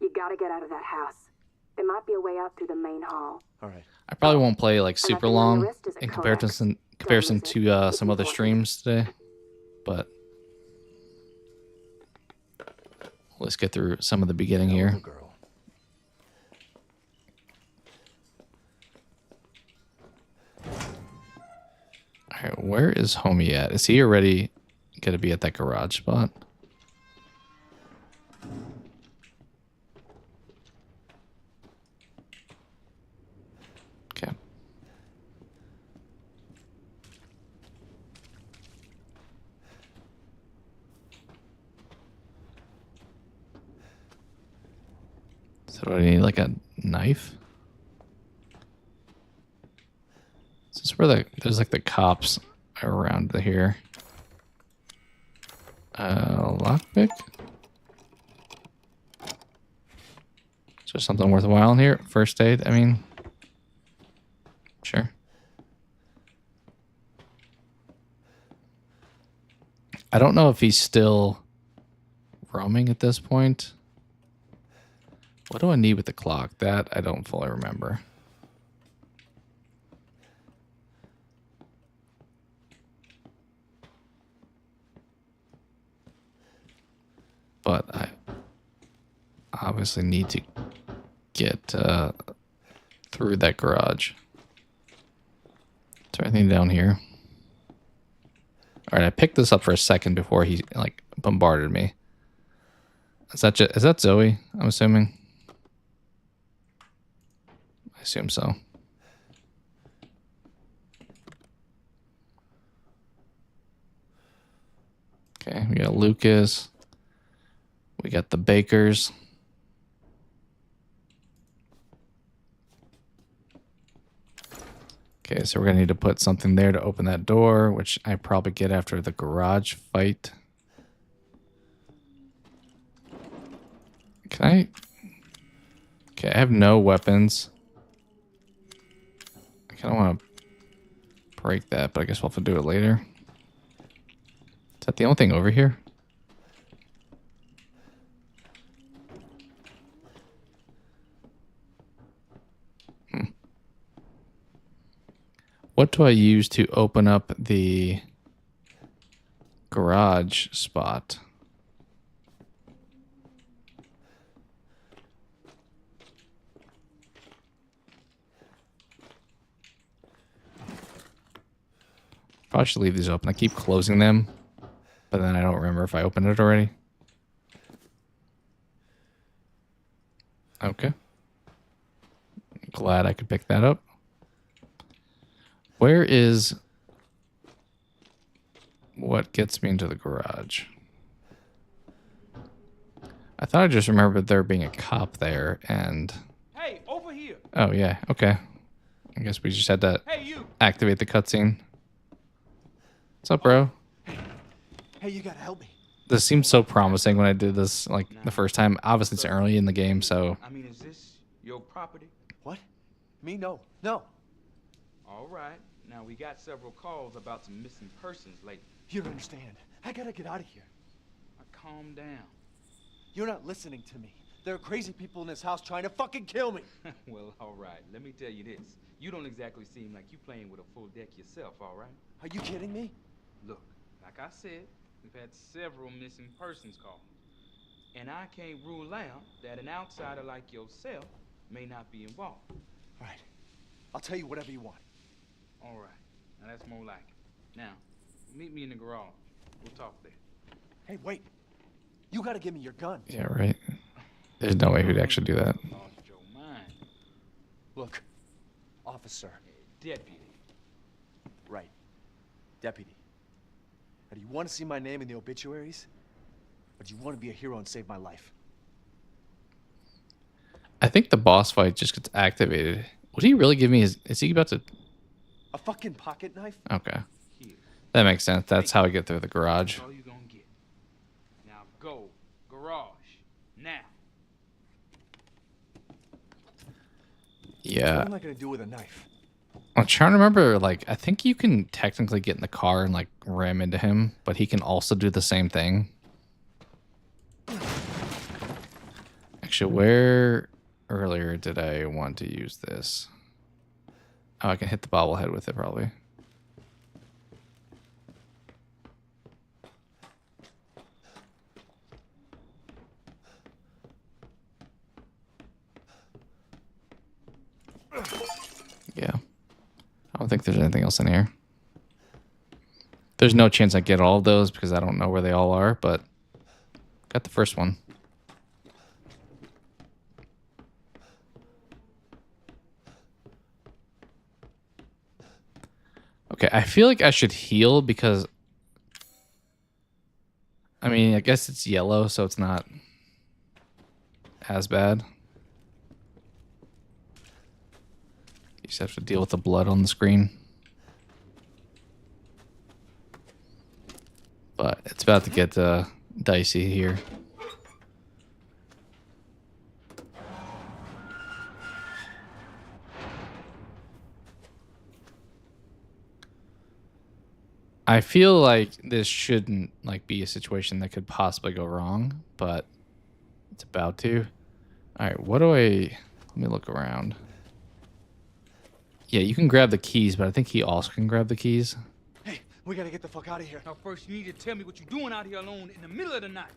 You gotta get out of that house. There might be a way out through the main hall.
All right.
I probably won't play like super
nothing on your
long
wrist is a
in
codex.
comparison to some other streams today, but let's get through some of the beginning here.
Girl.
All right, where is homie at? Is he already gonna be at that garage spot? Okay. So do I need like a knife? Is this where there's like the cops around here? Lockpick? Is there something worthwhile in here? First aid, I mean. Sure. I don't know if he's still roaming at this point. What do I need with the clock? That I don't fully remember. But I obviously need to get through that garage. Is there anything down here? All right, I picked this up for a second before he like bombarded me. Is that Zoe? I'm assuming. I assume so. Okay, we got Lucas. We got the Bakers. Okay, so we're gonna need to put something there to open that door, which I probably get after the garage fight. Can I? Okay, I have no weapons. I kind of want to break that, but I guess we'll have to do it later. Is that the only thing over here? What do I use to open up the garage spot? Probably should leave these open. I keep closing them, but then I don't remember if I opened it already. Okay. Glad I could pick that up. Where is what gets me into the garage? I thought I just remembered there being a cop there and...
Hey, over here!
Oh, yeah. Okay. I guess we just had to activate the cutscene. What's up, bro?
Hey, you gotta help me.
This seemed so promising when I did this, like, the first time. Obviously, it's early in the game, so...
I mean, is this your property?
What? Me? No. No.
All right. Now, we got several calls about some missing persons lately.
You don't understand. I gotta get out of here.
Now, calm down.
You're not listening to me. There are crazy people in this house trying to fucking kill me.
Well, all right. Let me tell you this. You don't exactly seem like you playing with a full deck yourself, all right?
Are you kidding me?
Look, like I said, we've had several missing persons calls. And I can't rule out that an outsider like yourself may not be involved.
All right. I'll tell you whatever you want.
All right. Now, that's more like it. Now, meet me in the garage. We'll talk there.
Hey, wait. You gotta give me your gun.
Yeah, right. There's no way he'd actually do that.
Lost your mind.
Look, officer.
Deputy.
Right. Deputy. Now, do you want to see my name in the obituaries? Or do you want to be a hero and save my life?
I think the boss fight just gets activated. Would he really give me his... Is he about to...
A fucking pocket knife?
Okay. That makes sense. That's how I get through the garage.
That's all you gonna get. Now go. Garage. Now.
Yeah.
What am I gonna do with a knife?
I'm trying to remember, like, I think you can technically get in the car and, like, ram into him, but he can also do the same thing. Actually, where earlier did I want to use this? Oh, I can hit the bobblehead with it, probably. Yeah. I don't think there's anything else in here. There's no chance I get all of those because I don't know where they all are, but got the first one. Okay, I feel like I should heal because... I mean, I guess it's yellow, so it's not as bad. Just have to deal with the blood on the screen. But it's about to get dicey here. I feel like this shouldn't like be a situation that could possibly go wrong, but it's about to. All right, what do I... Let me look around. Yeah, you can grab the keys, but I think he also can grab the keys.
Hey, we gotta get the fuck out of here.
Now, first, you need to tell me what you're doing out here alone in the middle of the night.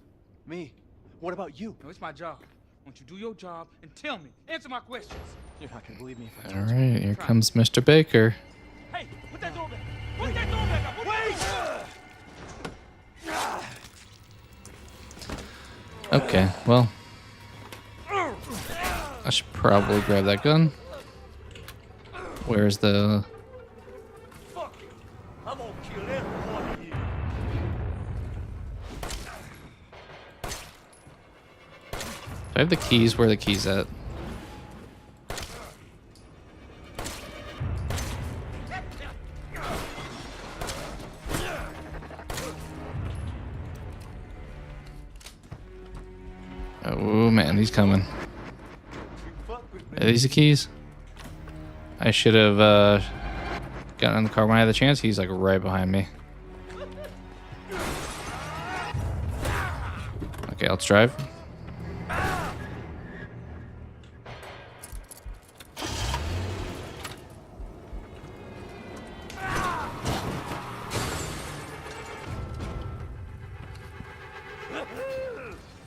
Me? What about you?
No, it's my job. Won't you do your job and tell me? Answer my questions.
You're not gonna believe me if I
All
tell you.
right, here comes Mr. Baker.
Hey, put that door back. Put that door back up. Wait!
Okay, well, I should probably grab that gun. Where's the...
Fuck it. I'm gonna kill every one of you.
Do I have the keys? Where are the keys at? Oh man, he's coming. Are these the keys? I should have gotten in the car when I had the chance. He's like right behind me. Okay, let's drive.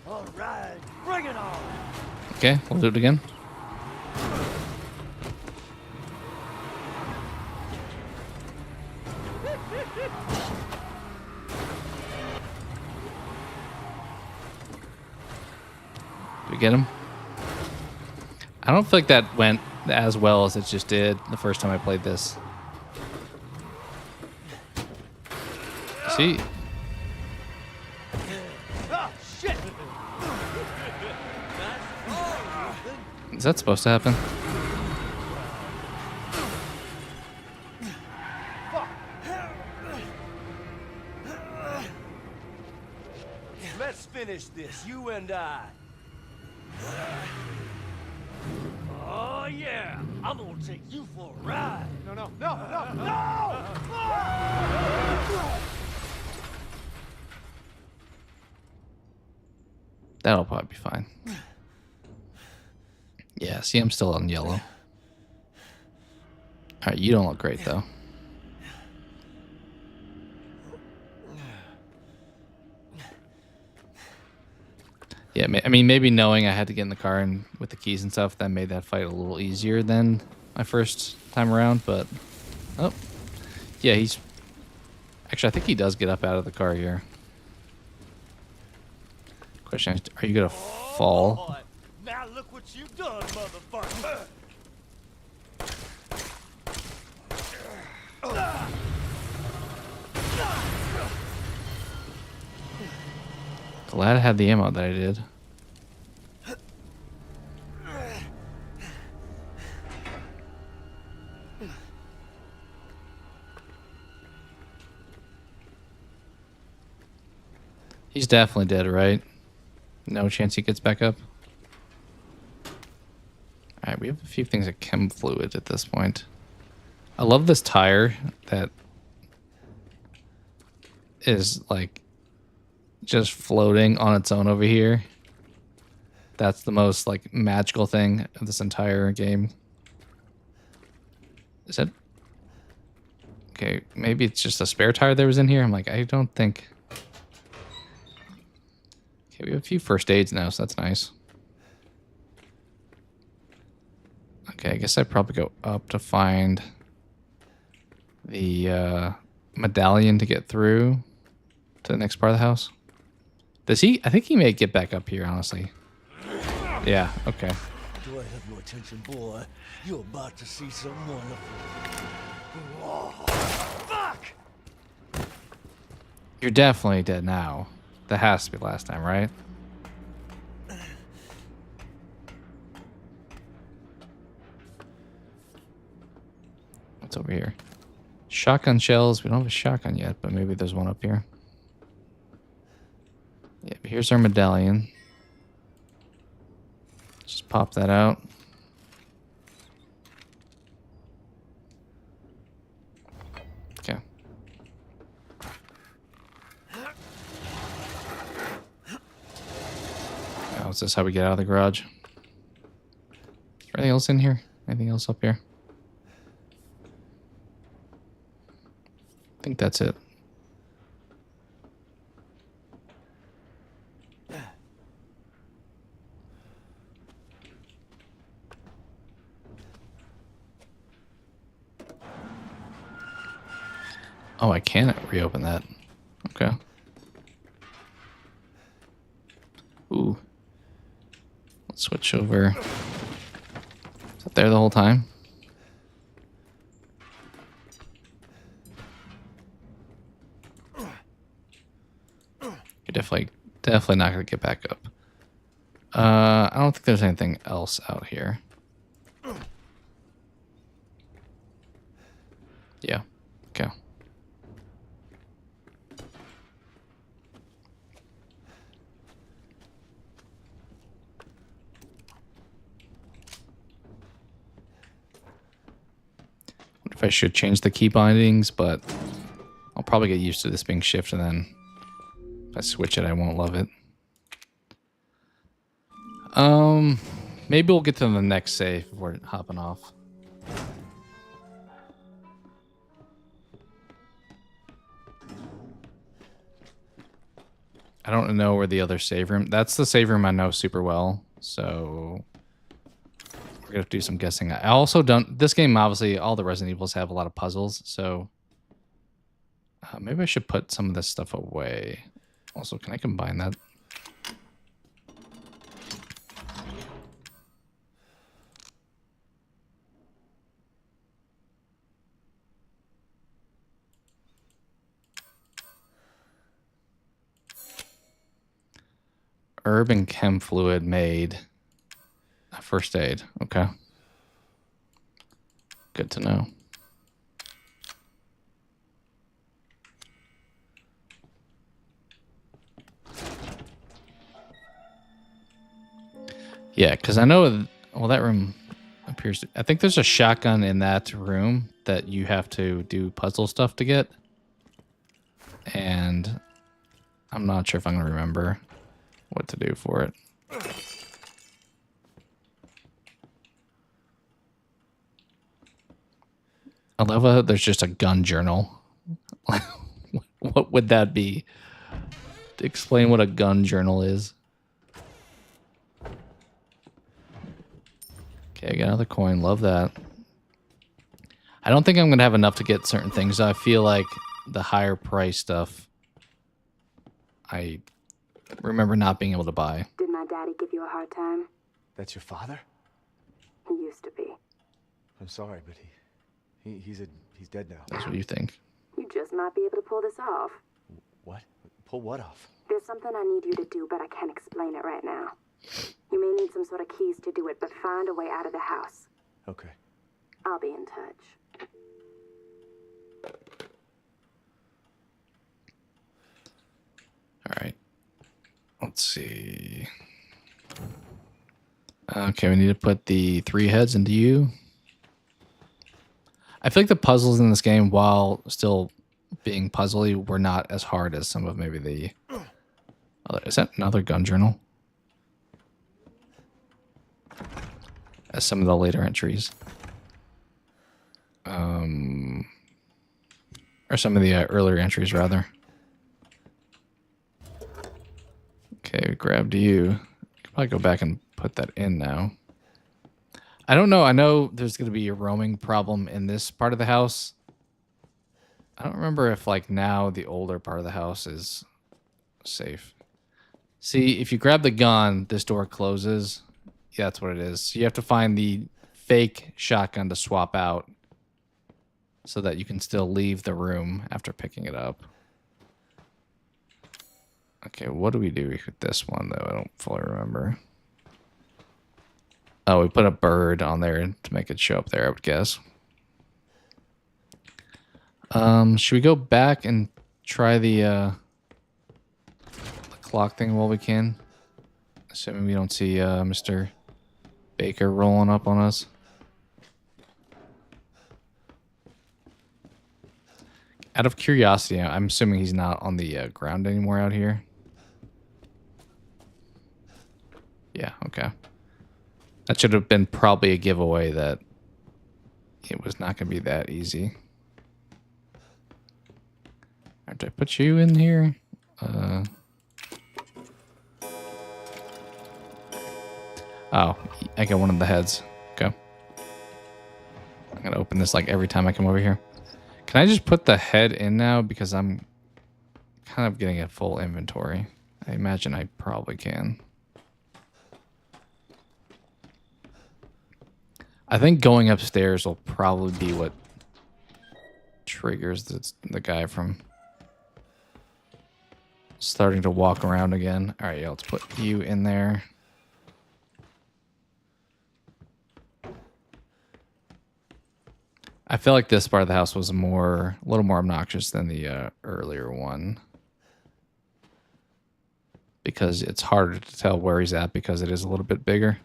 All right, bring it on.
Okay, we'll do it again. Did we get him? I don't feel like that went as well as it just did the first time I played this. See?
Ah, shit.
Is that supposed to happen?
Let's finish this, you and I. Oh yeah, I'm gonna take you for a ride.
No, no, no, no, no!
That'll probably be fine. Yeah, see, I'm still on yellow. Alright, you don't look great, though. Yeah, I mean, maybe knowing I had to get in the car and with the keys and stuff, that made that fight a little easier than my first time around, but... Oh. Yeah, he's... Actually, I think he does get up out of the car here. Question is, are you gonna fall?
Oh, boy. Now look what you've done, motherfucker.
Glad I had the ammo that I did. He's definitely dead, right? No chance he gets back up. Alright, we have a few things of chem fluid at this point. I love this tire that is like just floating on its own over here. That's the most like magical thing of this entire game. Is it? Okay, maybe it's just a spare tire that was in here. I'm like, I don't think... Okay, we have a few first aids now, so that's nice. Okay, I guess I'd probably go up to find the medallion to get through to the next part of the house. Does he? I think he may get back up here, honestly. Yeah, okay.
Do I have your attention, boy? You're about to see some wonderful. Oh, fuck!
You're definitely dead now. That has to be last time, right? What's over here? Shotgun shells. We don't have a shotgun yet, but maybe there's one up here. Yeah, but here's our medallion. Just pop that out. Okay. Oh, is this how we get out of the garage? Is there anything else in here? Anything else up here? I think that's it. Oh, I can't reopen that. Okay. Ooh. Let's switch over. Is that there the whole time? You're definitely not gonna get back up. I don't think there's anything else out here. Yeah. Okay. If I should change the key bindings, but I'll probably get used to this being shift, and then if I switch it, I won't love it. Maybe we'll get to the next save before hopping off. I don't know where the other save room. That's the save room I know super well, so we're gonna have to do some guessing. I also don't. This game, obviously, all the Resident Evils have a lot of puzzles, so maybe I should put some of this stuff away. Also, can I combine that? Herb and chem fluid made. First aid. Okay. Good to know. Yeah, because I know, well, that room appears to, I think there's a shotgun in that room that you have to do puzzle stuff to get. And I'm not sure if I'm going to remember what to do for it. I love how there's just a gun journal. What would that be? To explain what a gun journal is. Okay, I got another coin. Love that. I don't think I'm going to have enough to get certain things. I feel like the higher price stuff, I remember not being able to buy.
Did my daddy give you a hard time?
That's your father?
He used to be.
I'm sorry, but he's dead now.
That's what you think.
You just might be able to pull this off.
What? Pull what off?
There's something I need you to do, but I can't explain it right now. You may need some sort of keys to do it, but find a way out of the house.
Okay.
I'll be in touch.
All right. Let's see. Okay, we need to put the 3 heads into you. I feel like the puzzles in this game, while still being puzzly, were not as hard as some of maybe the other. Is that another gun journal? As some of the later entries. Or some of the earlier entries, rather. Okay, we grabbed you. I could probably go back and put that in now. I don't know. I know there's going to be a roaming problem in this part of the house. I don't remember if, like, now the older part of the house is safe. See, if you grab the gun, this door closes. Yeah, that's what it is. So you have to find the fake shotgun to swap out so that you can still leave the room after picking it up. Okay, what do we do with this one, though? I don't fully remember. Oh, we put a bird on there to make it show up there, I would guess. Should we go back and try the clock thing while we can? Assuming we don't see Mr. Baker rolling up on us. Out of curiosity, I'm assuming he's not on the ground anymore out here. Yeah, okay. That should have been probably a giveaway that it was not going to be that easy. Alright, did I put you in here? Oh, I got one of the heads. Okay. I'm going to open this like every time I come over here. Can I just put the head in now? Because I'm kind of getting a full inventory. I imagine I probably can. I think going upstairs will probably be what triggers the guy from starting to walk around again. All right, yeah, let's put you in there. I feel like this part of the house was a little more obnoxious than the earlier one. Because it's harder to tell where he's at because it is a little bit bigger.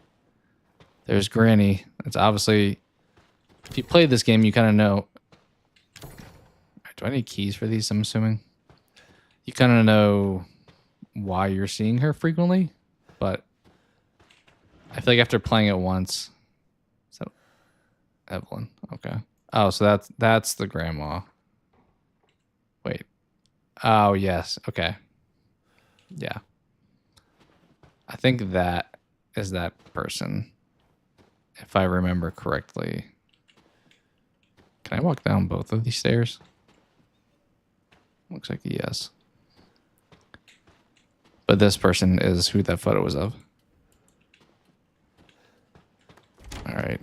There's Granny. It's obviously, if you play this game, you kind of know. Do I need keys for these, I'm assuming? You kind of know why you're seeing her frequently, but I feel like after playing it once, is that Evelyn? Okay. Oh, so that's the grandma. Wait. Oh, yes. Okay. Yeah. I think that is that person, if I remember correctly. Can I walk down both of these stairs? Looks like a yes. But this person is who that photo was of. All right.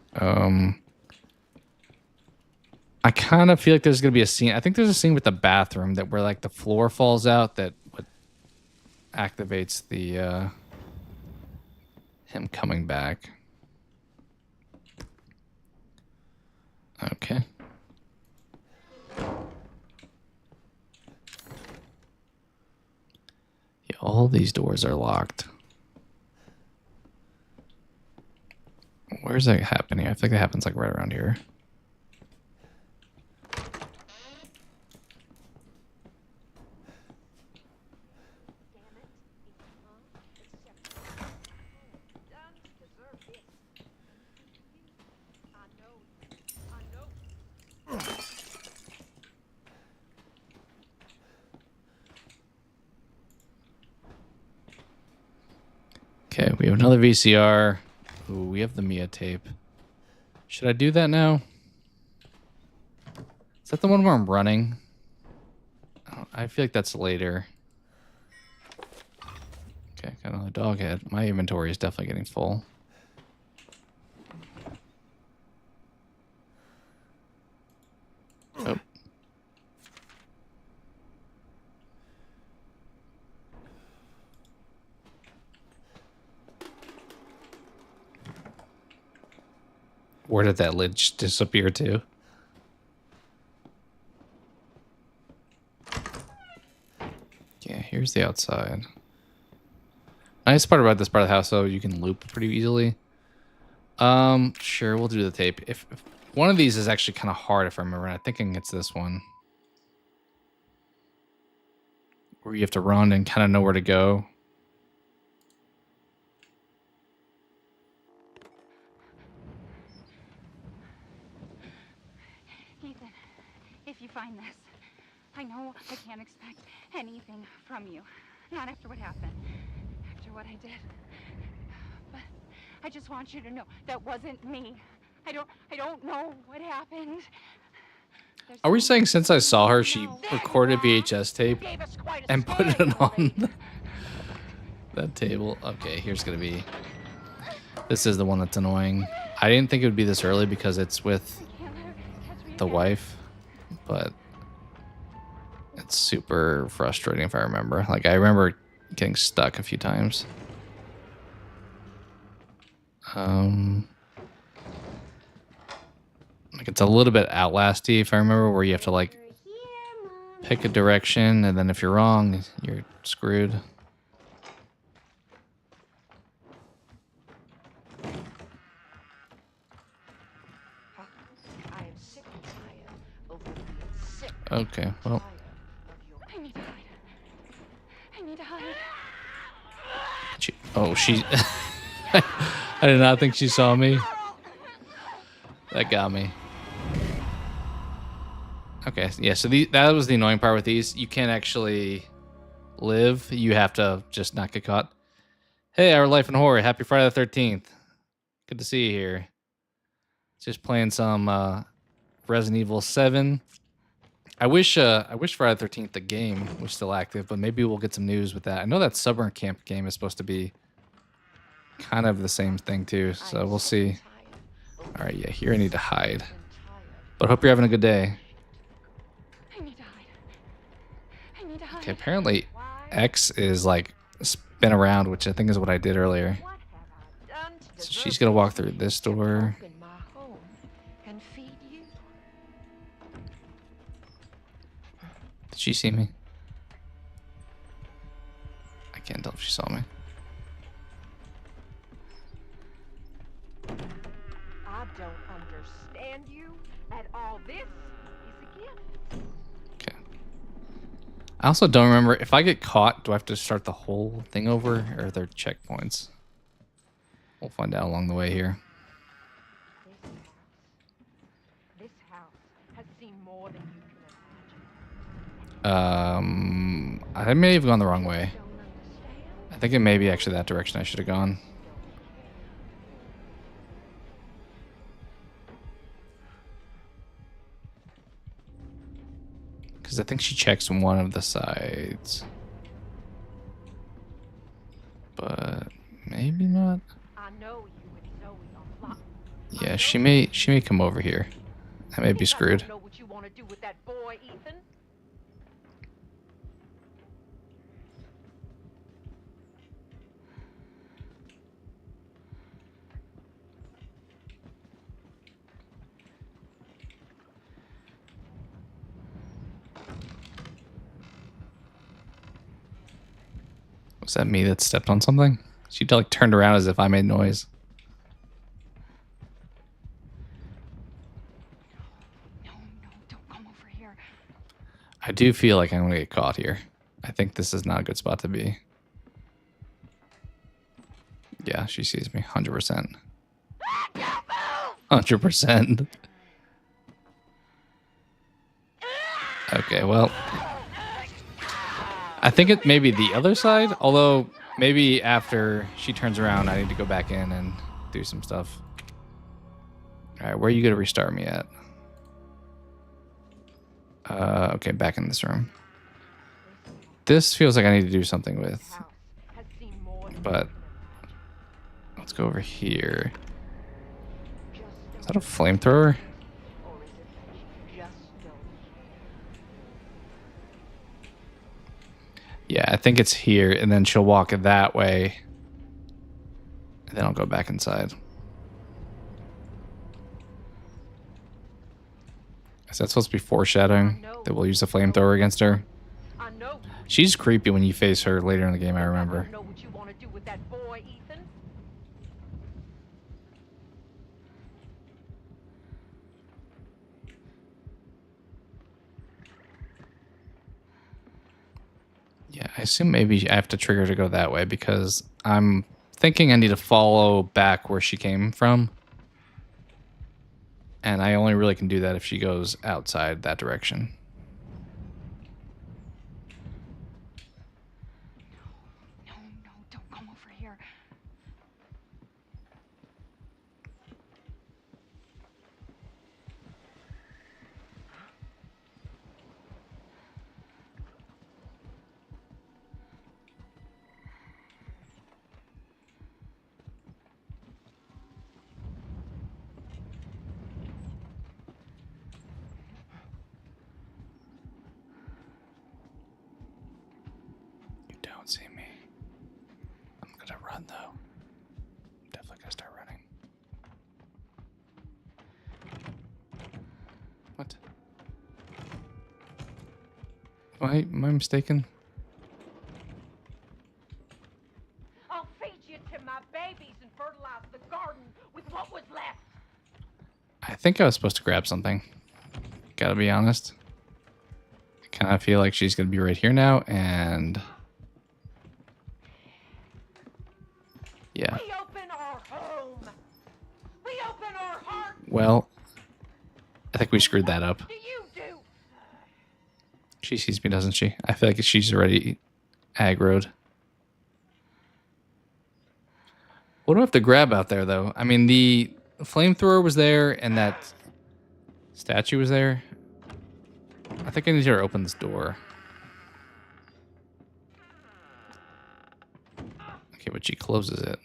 I kind of feel like there's going to be a scene. I think there's a scene with the bathroom that where like the floor falls out that what activates the him coming back. Okay. Yeah, all these doors are locked. Where's that happening? I think that happens like right around here. Okay, we have another VCR. Ooh, we have the Mia tape. Should I do that now? Is that the one where I'm running? Oh, I feel like that's later. Okay, got another dog head. My inventory is definitely getting full. Oh. Where did that lid just disappear to? Yeah, here's the outside. Nice part about this part of the house, though, you can loop pretty easily. Sure, we'll do the tape. If one of these is actually kind of hard, if I remember, I'm thinking it's this one. Where you have to run and kind of know where to go.
Ethan, if you find this, I know I can't expect anything from you. Not after what happened. After what I did. But I just want you to know that wasn't me. I don't know what happened.
Are we saying since I saw her, she recorded VHS tape and put it on that table? Okay, here's gonna be... This is the one that's annoying. I didn't think it would be this early because it's with the wife, but it's super frustrating if I remember. Like, I remember getting stuck a few times. Like, it's a little bit Outlasty, if I remember, where you have to, like, Pick a direction, and then if you're wrong, you're screwed.
I am sick and tired of being sick.
Okay, well.
I need to hide. I need to hide.
She. I did not think she saw me. That got me. Okay, yeah, so that was the annoying part with these. You can't actually live. You have to just not get caught. Hey, Our Life in Horror. Happy Friday the 13th. Good to see you here. Just playing some Resident Evil 7. I wish Friday the 13th, the game, was still active, but maybe we'll get some news with that. I know that Summer Camp game is supposed to be kind of the same thing, too, so we'll see. All right, yeah, here I need to hide. But hope you're having a good day.
I need to hide. I need to hide.
Okay, apparently X is like spin around, which I think is what I did earlier. So she's gonna walk through this door. Did she see me? I can't tell if she saw me.
I don't understand you at all. This is a gift.
Okay. I also don't remember if I get caught, do I have to start the whole thing over, or are there checkpoints? We'll find out along the way here.
This house has seen more than you can imagine.
I may have gone the wrong way. I think it may be actually that direction I should have gone. Because I think she checks one of the sides. But maybe not.
I know you and Zoe are locked.
Yeah, she may come over here. I may be screwed.
I know what you want to do with that boy, Ethan.
Was that me that stepped on something? She like turned around as if I made noise.
No, don't come over here.
I do feel like I'm gonna get caught here. I think this is not a good spot to be. Yeah, she sees me 100%. 100%. Okay, well, I think it may be the other side, although maybe after she turns around, I need to go back in and do some stuff. All right, where are you going to restart me at? Okay, back in this room. This feels like I need to do something with, but let's go over here. Is that a flamethrower? Yeah, I think it's here, and then she'll walk that way, and then I'll go back inside. Is that supposed to be foreshadowing that we'll use the flamethrower against her? She's creepy when you face her later in the game, I remember.
Know what you want to do with that boy, Ethan?
Yeah, I assume maybe I have to trigger to go that way because I'm thinking I need to follow back where she came from. And I only really can do that if she goes outside that direction.
No, don't come over here.
Am I mistaken?
I'll feed you to my babies and fertilize the garden with what was left.
I think I was supposed to grab something. Gotta be honest. I kind of feel like she's gonna be right here now, and yeah.
We open our home. We open our heart.
Well, I think we screwed that up.
What do you do?
She sees me, doesn't she? I feel like she's already aggroed. What do I have to grab out there, though? I mean, the flamethrower was there, and that statue was there. I think I need her to open this door. Okay, but she closes it.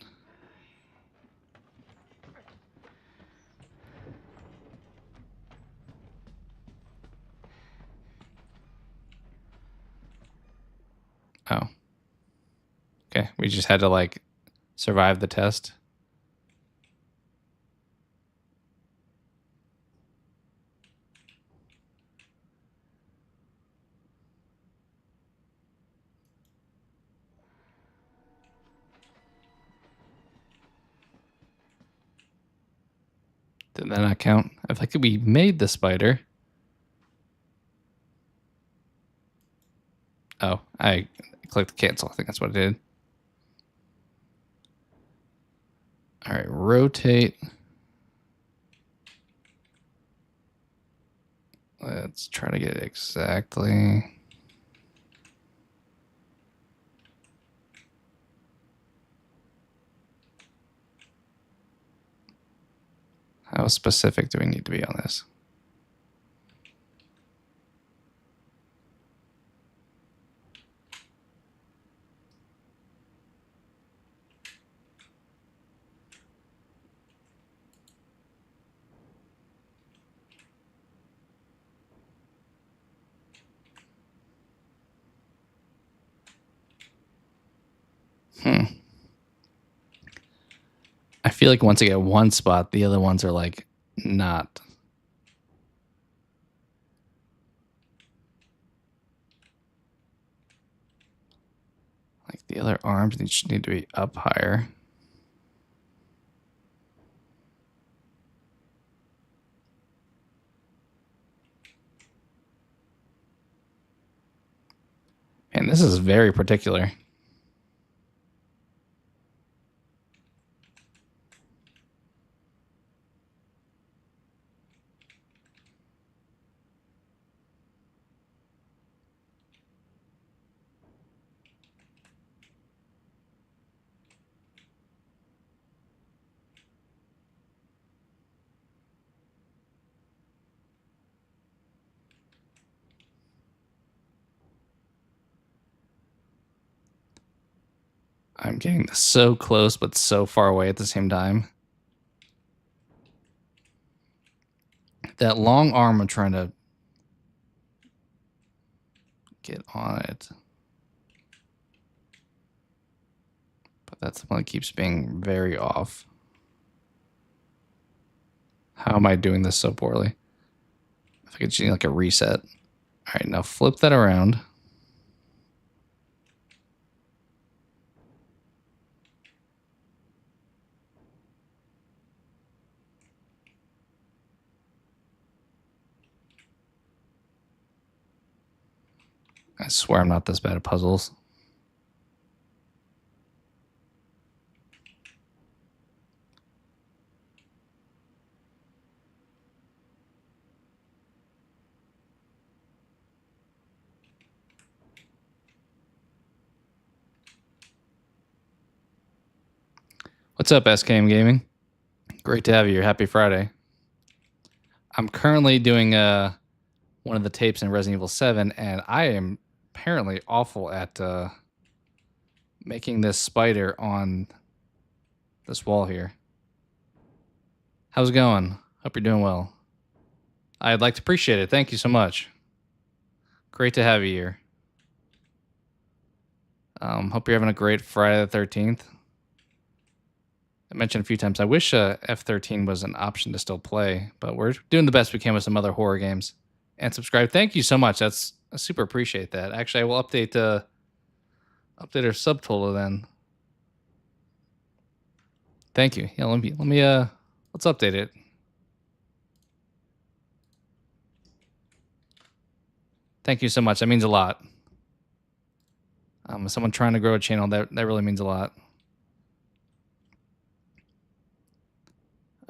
Oh. Okay, we just had to, like, survive the test. Did that not count? I think we made the spider. Oh, I clicked cancel. I think that's what I did. All right, rotate. Let's try to get it exactly. How specific do we need to be on this? I feel like once I get one spot, the other ones are like not. Like the other arms need to be up higher. And this is very particular. I'm getting so close, but so far away at the same time. That long arm, I'm trying to get on it. But that's the one that keeps being very off. How am I doing this so poorly? If I could just need like a reset. All right, now flip that around. I swear I'm not this bad at puzzles. What's up, SKM Gaming? Great to have you here. Happy Friday. I'm currently doing one of the tapes in Resident Evil 7, and I am apparently awful at making this spider on this wall here. How's it going? Hope you're doing well. I'd like to appreciate it. Thank you so much. Great to have you here. Hope you're having a great Friday the 13th. I mentioned a few times, I wish F13 was an option to still play, but we're doing the best we can with some other horror games. And subscribe. Thank you so much. That's I super appreciate that. Actually, I will update our subtotal then. Thank you. Yeah, let me let's update it. Thank you so much. That means a lot. Someone trying to grow a channel, that really means a lot.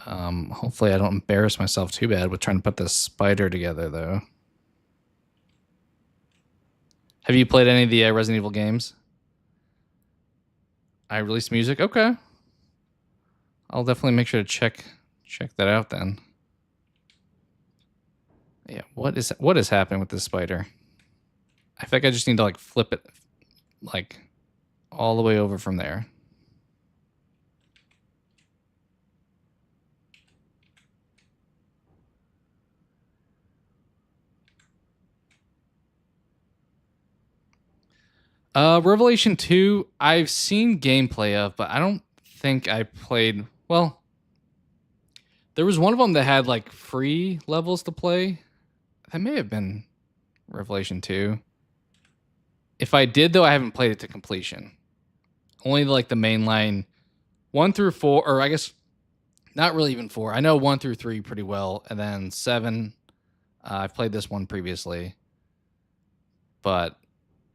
Hopefully I don't embarrass myself too bad with trying to put this spider together, though. Have you played any of the Resident Evil games? I released music? Okay. I'll definitely make sure to check that out then. Yeah, what is happening with this spider? I think I just need to like flip it like all the way over from there. Revelation 2, I've seen gameplay of, but I don't think I played. Well, there was one of them that had like free levels to play. That may have been Revelation 2. If I did, though, I haven't played it to completion. Only like the mainline 1 through 4, or I guess not really even 4. I know 1 through 3 pretty well, and then 7. I've played this one previously, but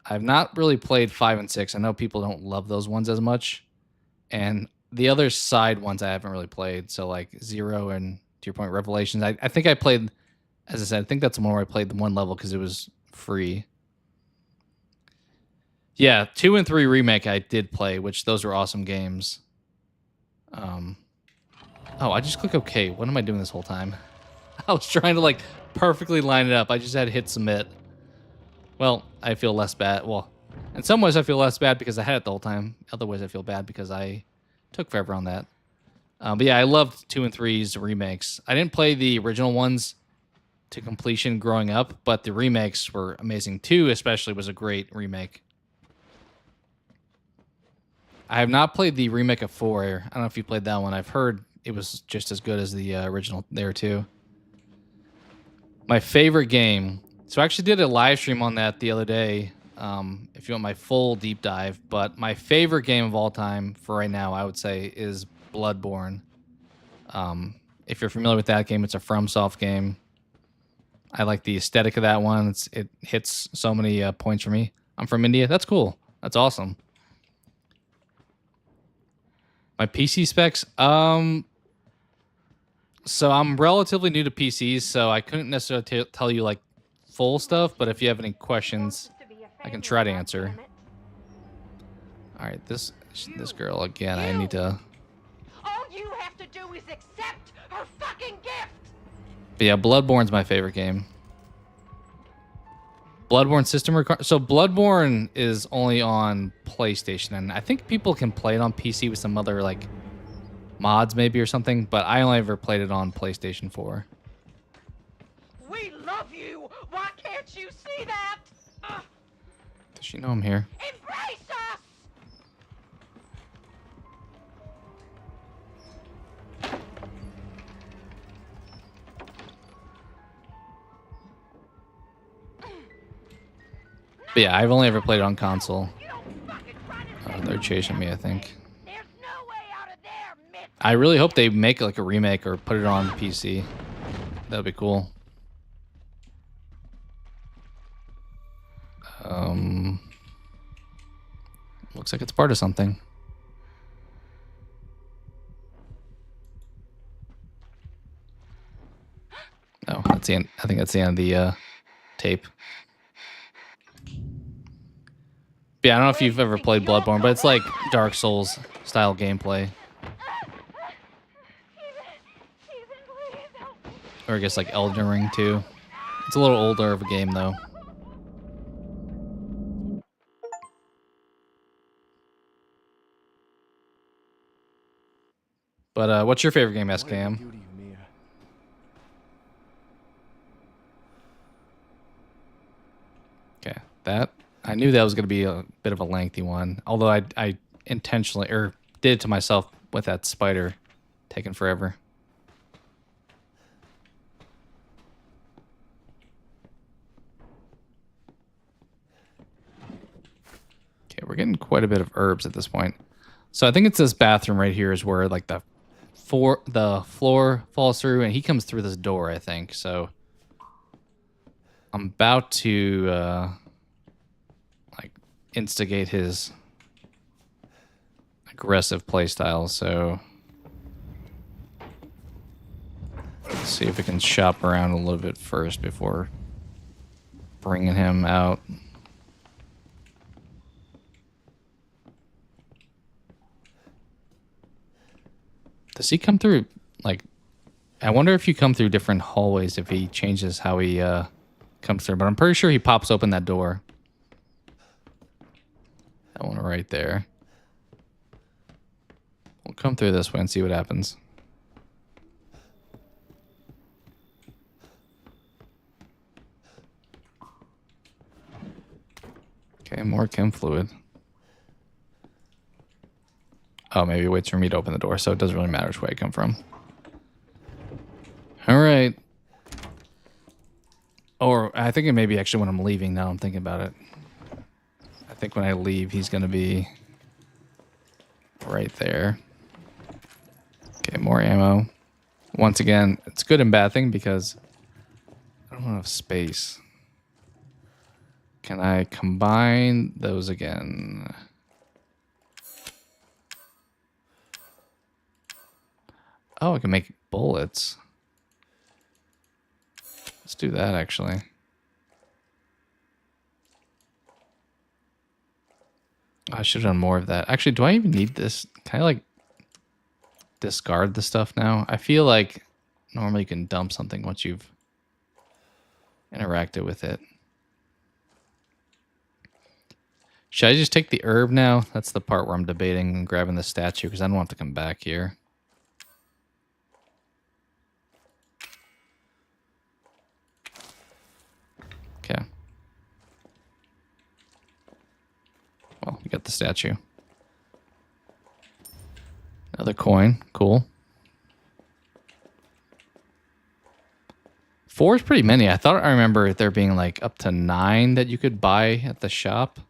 I've not really played 5 and 6. I know people don't love those ones as much, and the other side ones I haven't really played. So like 0 and, to your point, Revelations. I think I played, as I said, I think that's the one where I played the one level because it was free. Yeah, 2 and 3 remake I did play, which those were awesome games. Oh, I just click OK. What am I doing this whole time? I was trying to like perfectly line it up. I just had to hit submit. Well, I feel less bad. Well, in some ways I feel less bad because I had it the whole time. Other ways I feel bad because I took forever on that. But yeah, I loved 2 and 3's remakes. I didn't play the original ones to completion growing up, but the remakes were amazing. 2 especially was a great remake. I have not played the remake of 4. I don't know if you played that one. I've heard it was just as good as the original there too. My favorite game. So I actually did a live stream on that the other day. If you want my full deep dive, but my favorite game of all time for right now, I would say, is Bloodborne. If you're familiar with that game, it's a FromSoft game. I like the aesthetic of that one. It hits so many points for me. I'm from India. That's cool. That's awesome. My PC specs. So I'm relatively new to PCs, so I couldn't necessarily tell you like full stuff. But if you have any questions, I can try to answer. All right, this girl again. I need to.
All you have to do is accept her fucking gift.
But yeah, Bloodborne's my favorite game. Bloodborne system requirement. So Bloodborne is only on PlayStation, and I think people can play it on PC with some other like mods maybe or something, but I only ever played it on PlayStation 4.
We love you. Why can't you see that?
Does she know I'm here?
Embrace us.
But yeah, I've only ever played it on console. They're chasing me, I think. I really hope they make like a remake or put it on PC. That would be cool. Looks like it's part of something. Oh, that's the end. I think that's the end of the tape. But yeah, I don't know if you've ever played Bloodborne, but it's like Dark Souls style gameplay. Or I guess like Elden Ring too. It's a little older of a game though. But what's your favorite game, SKM? Okay, that I knew that was going to be a bit of a lengthy one. Although I intentionally or did it to myself with that spider taking forever. Okay, we're getting quite a bit of herbs at this point. So I think it's this bathroom right here is where like the floor falls through, and he comes through this door, I think. So I'm about to like instigate his aggressive playstyle. So let's see if we can shop around a little bit first before bringing him out. Does he come through, like, I wonder if you come through different hallways if he changes how he comes through, but I'm pretty sure he pops open that door. That one right there. We'll come through this way and see what happens. Okay, more chem fluid. Oh, maybe it waits for me to open the door, so it doesn't really matter which way I come from. All right. Or I think it may be actually when I'm leaving now I'm thinking about it. I think when I leave, he's going to be right there. Okay, more ammo. Once again, it's a good and bad thing because I don't have enough space. Can I combine those again? Oh, I can make bullets. Let's do that, actually. I should have done more of that. Actually, do I even need this? Can I, like, discard the stuff now? I feel like normally you can dump something once you've interacted with it. Should I just take the herb now? That's the part where I'm debating and grabbing the statue because I don't want to come back here. Okay. Well, we got the statue. Another coin. Cool. 4 is pretty many. I thought I remember there being like up to 9 that you could buy at the shop.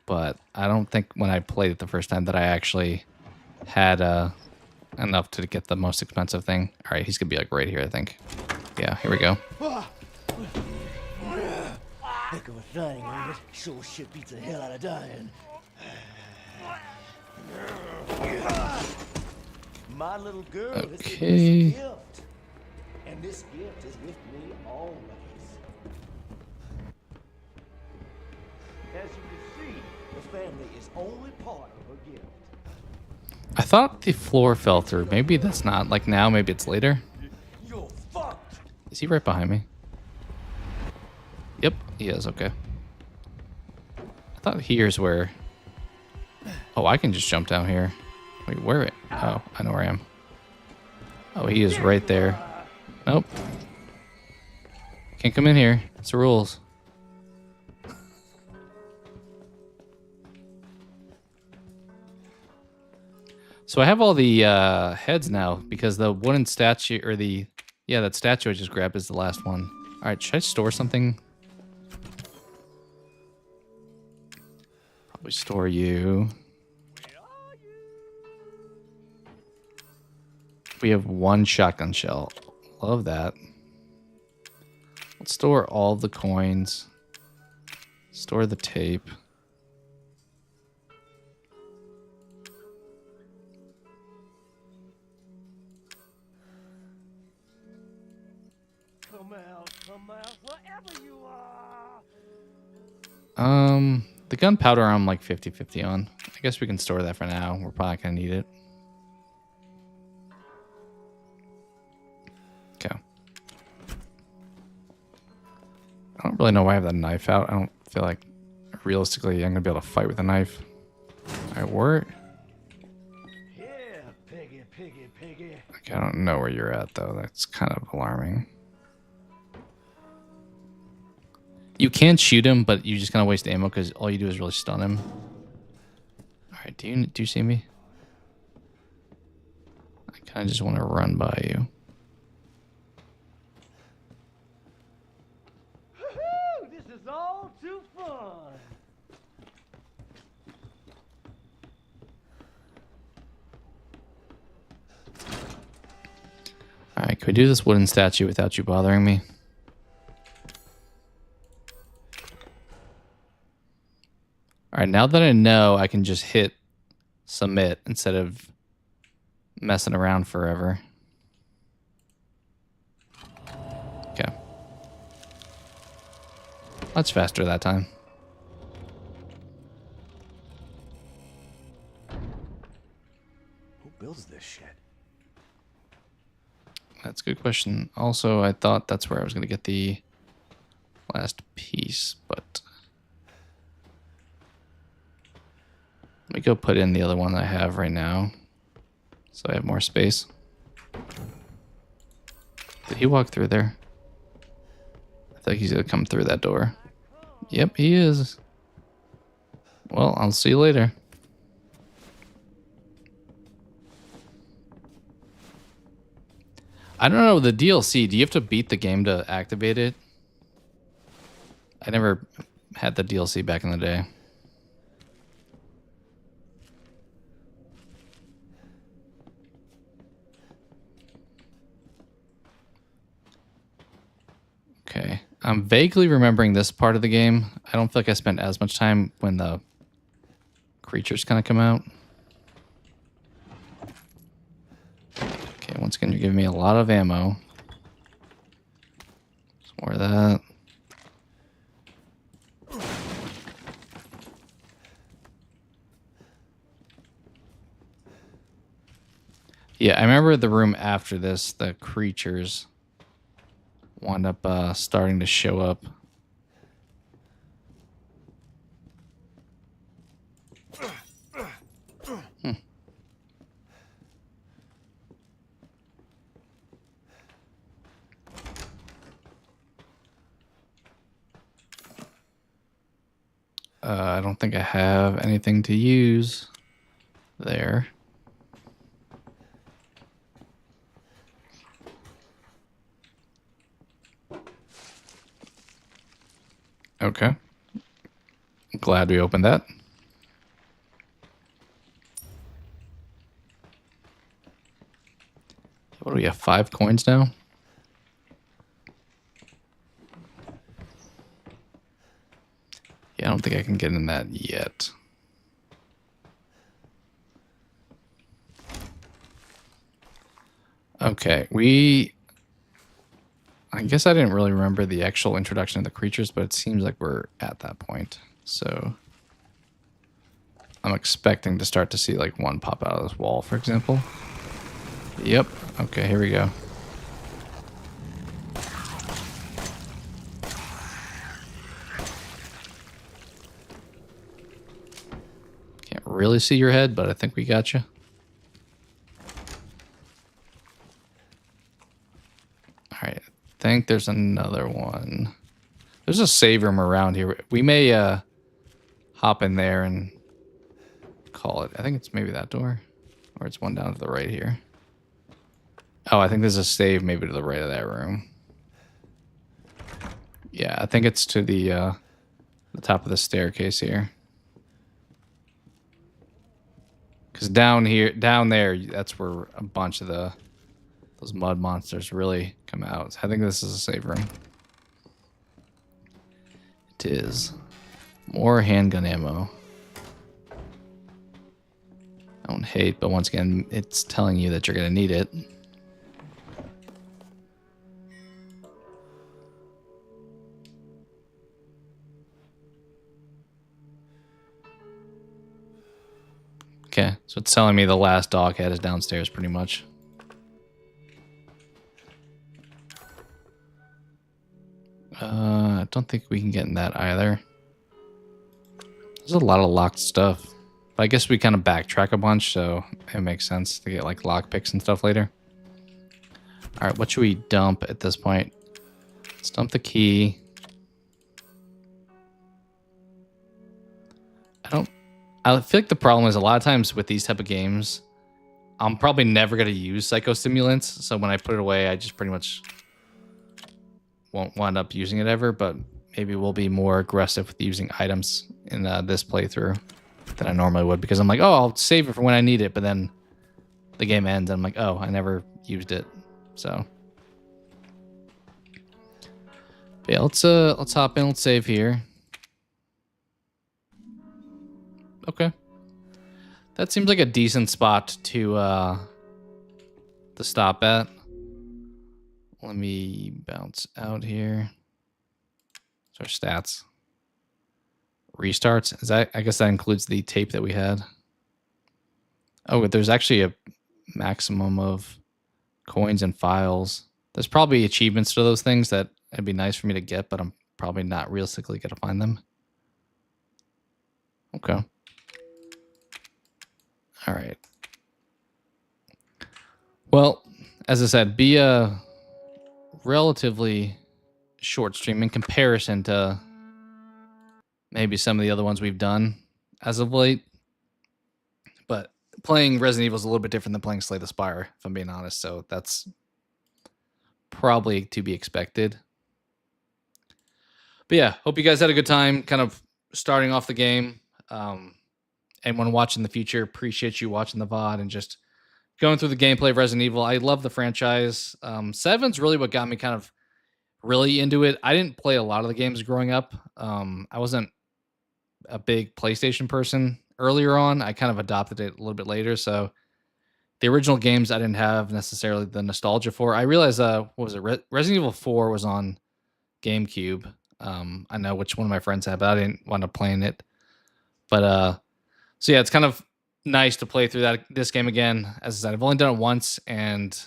But I don't think when I played it the first time that I actually had enough to get the most expensive thing. All right, he's going to be like right here, I think. Yeah, here we go.
Heck of a thing, ain't it? Sure shit beats the hell out of dying. My little girl has given us a gift. And this gift is with me always. As you can see, the family is only part of her gift.
I thought the floor fell through. Maybe that's not like now, maybe it's later.
You're fucked.
Is he right behind me? Yep, he is. Okay. I thought here's where... Oh, I can just jump down here. Wait, where? Oh, I know where I am. Oh, he is right there. Nope. Can't come in here. It's the rules. So I have all the heads now because the wooden statue, or the... Yeah, that statue I just grabbed is the last one. All right, should I store something? Probably store you. We have 1 shotgun shell. Love that. Let's store all the coins. Store the tape.
Come out, wherever you are.
The gunpowder I'm like 50-50 on. I guess we can store that for now. We're probably gonna need it. Okay. I don't really know why I have that knife out. I don't feel like realistically I'm gonna be able to fight with a knife. Alright, where?
Yeah, piggy.
Okay, I don't know where you're at though. That's kind of alarming. You can shoot him, but you just kind of waste ammo because all you do is really stun him. All right, do you see me? I kind of just want to run by you.
This is all too fun.
Alright, can we do this wooden statue without you bothering me? Alright, now that I know, I can just hit submit instead of messing around forever. Okay. Much faster that time.
Who builds this shit?
That's a good question. Also, I thought that's where I was going to get the last piece, but let me go put in the other one I have right now so I have more space. Did he walk through there? I think he's going to come through that door. Yep, he is. Well, I'll see you later. I don't know, the DLC, do you have to beat the game to activate it? I never had the DLC back in the day. Okay, I'm vaguely remembering this part of the game. I don't feel like I spent as much time when the creatures kind of come out. Okay, once again, you're giving me a lot of ammo. Some more of that. Yeah, I remember the room after this, the creatures wound up starting to show up. I don't think I have anything to use there. Okay. Glad we opened that. What do we have? 5 coins now? Yeah, I don't think I can get in that yet. Okay, I guess I didn't really remember the actual introduction of the creatures, but it seems like we're at that point. So I'm expecting to start to see like one pop out of this wall, for example. Yep. Okay, here we go. Can't really see your head, but I think we got you. All right. I think there's another one. There's a save room around here. We may hop in there and call it. I think it's maybe that door, or it's one down to the right here. Oh, I think there's a save maybe to the right of that room. Yeah, I think it's to the top of the staircase here. Because down there, that's where a bunch of those mud monsters really come out. I think this is a save room. It is. More handgun ammo. I don't hate, but once again, it's telling you that you're going to need it. Okay, so it's telling me the last dog head is downstairs pretty much. I don't think we can get in that either. There's a lot of locked stuff. But I guess we kind of backtrack a bunch, so it makes sense to get like lockpicks and stuff later. Alright, what should we dump at this point? Let's dump the key. I feel like the problem is a lot of times with these type of games, I'm probably never going to use psychostimulants. So when I put it away, I just pretty much won't wind up using it ever. But maybe we'll be more aggressive with using items in this playthrough than I normally would. Because I'm like, oh, I'll save it for when I need it. But then the game ends and I'm like, oh, I never used it. So but yeah, let's hop in. Let's save here. Okay, that seems like a decent spot to stop at. Let me bounce out here. So our stats. Restarts. Is that? I guess that includes the tape that we had. Oh, but there's actually a maximum of coins and files. There's probably achievements to those things that it'd be nice for me to get, but I'm probably not realistically going to find them. Okay. All right. Well, as I said, be a relatively short stream in comparison to maybe some of the other ones we've done as of late. But playing Resident Evil is a little bit different than playing Slay the Spire, if I'm being honest. So that's probably to be expected. But yeah, hope you guys had a good time kind of starting off the game. Anyone watching the future, appreciate you watching the VOD and just going through the gameplay of Resident Evil. I love the franchise. 7's really what got me kind of really into it. I didn't play a lot of the games growing up. I wasn't a big PlayStation person earlier on. I kind of adopted it a little bit later. So the original games I didn't have necessarily the nostalgia for. I realized, what was it? Resident Evil 4 was on GameCube. I know which one of my friends had, but I didn't want to playing it. But so yeah, it's kind of nice to play through this game again. As I said, I've only done it once, and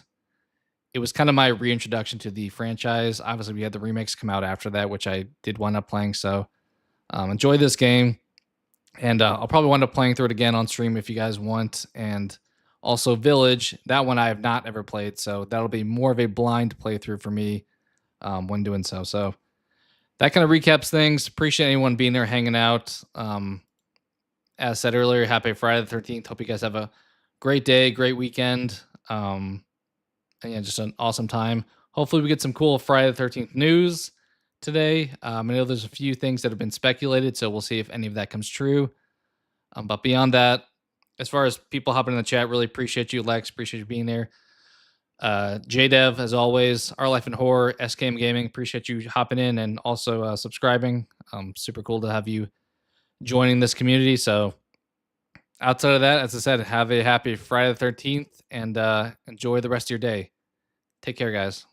it was kind of my reintroduction to the franchise. Obviously, we had the remakes come out after that, which I did wind up playing. So enjoy this game, and I'll probably wind up playing through it again on stream if you guys want. And also Village, that one I have not ever played, so that'll be more of a blind playthrough for me when doing so. So that kind of recaps things. Appreciate anyone being there, hanging out. As said earlier, happy Friday the 13th. Hope you guys have a great day, great weekend. And yeah, just an awesome time. Hopefully we get some cool Friday the 13th news today. I know there's a few things that have been speculated, so we'll see if any of that comes true. But beyond that, as far as people hopping in the chat, really appreciate you, Lex. Appreciate you being there. JDev, as always, Our Life in Horror, SKM Gaming, appreciate you hopping in and also subscribing. Super cool to have you joining this community. So outside of that, as I said, have a happy Friday the 13th and enjoy the rest of your day. Take care, guys.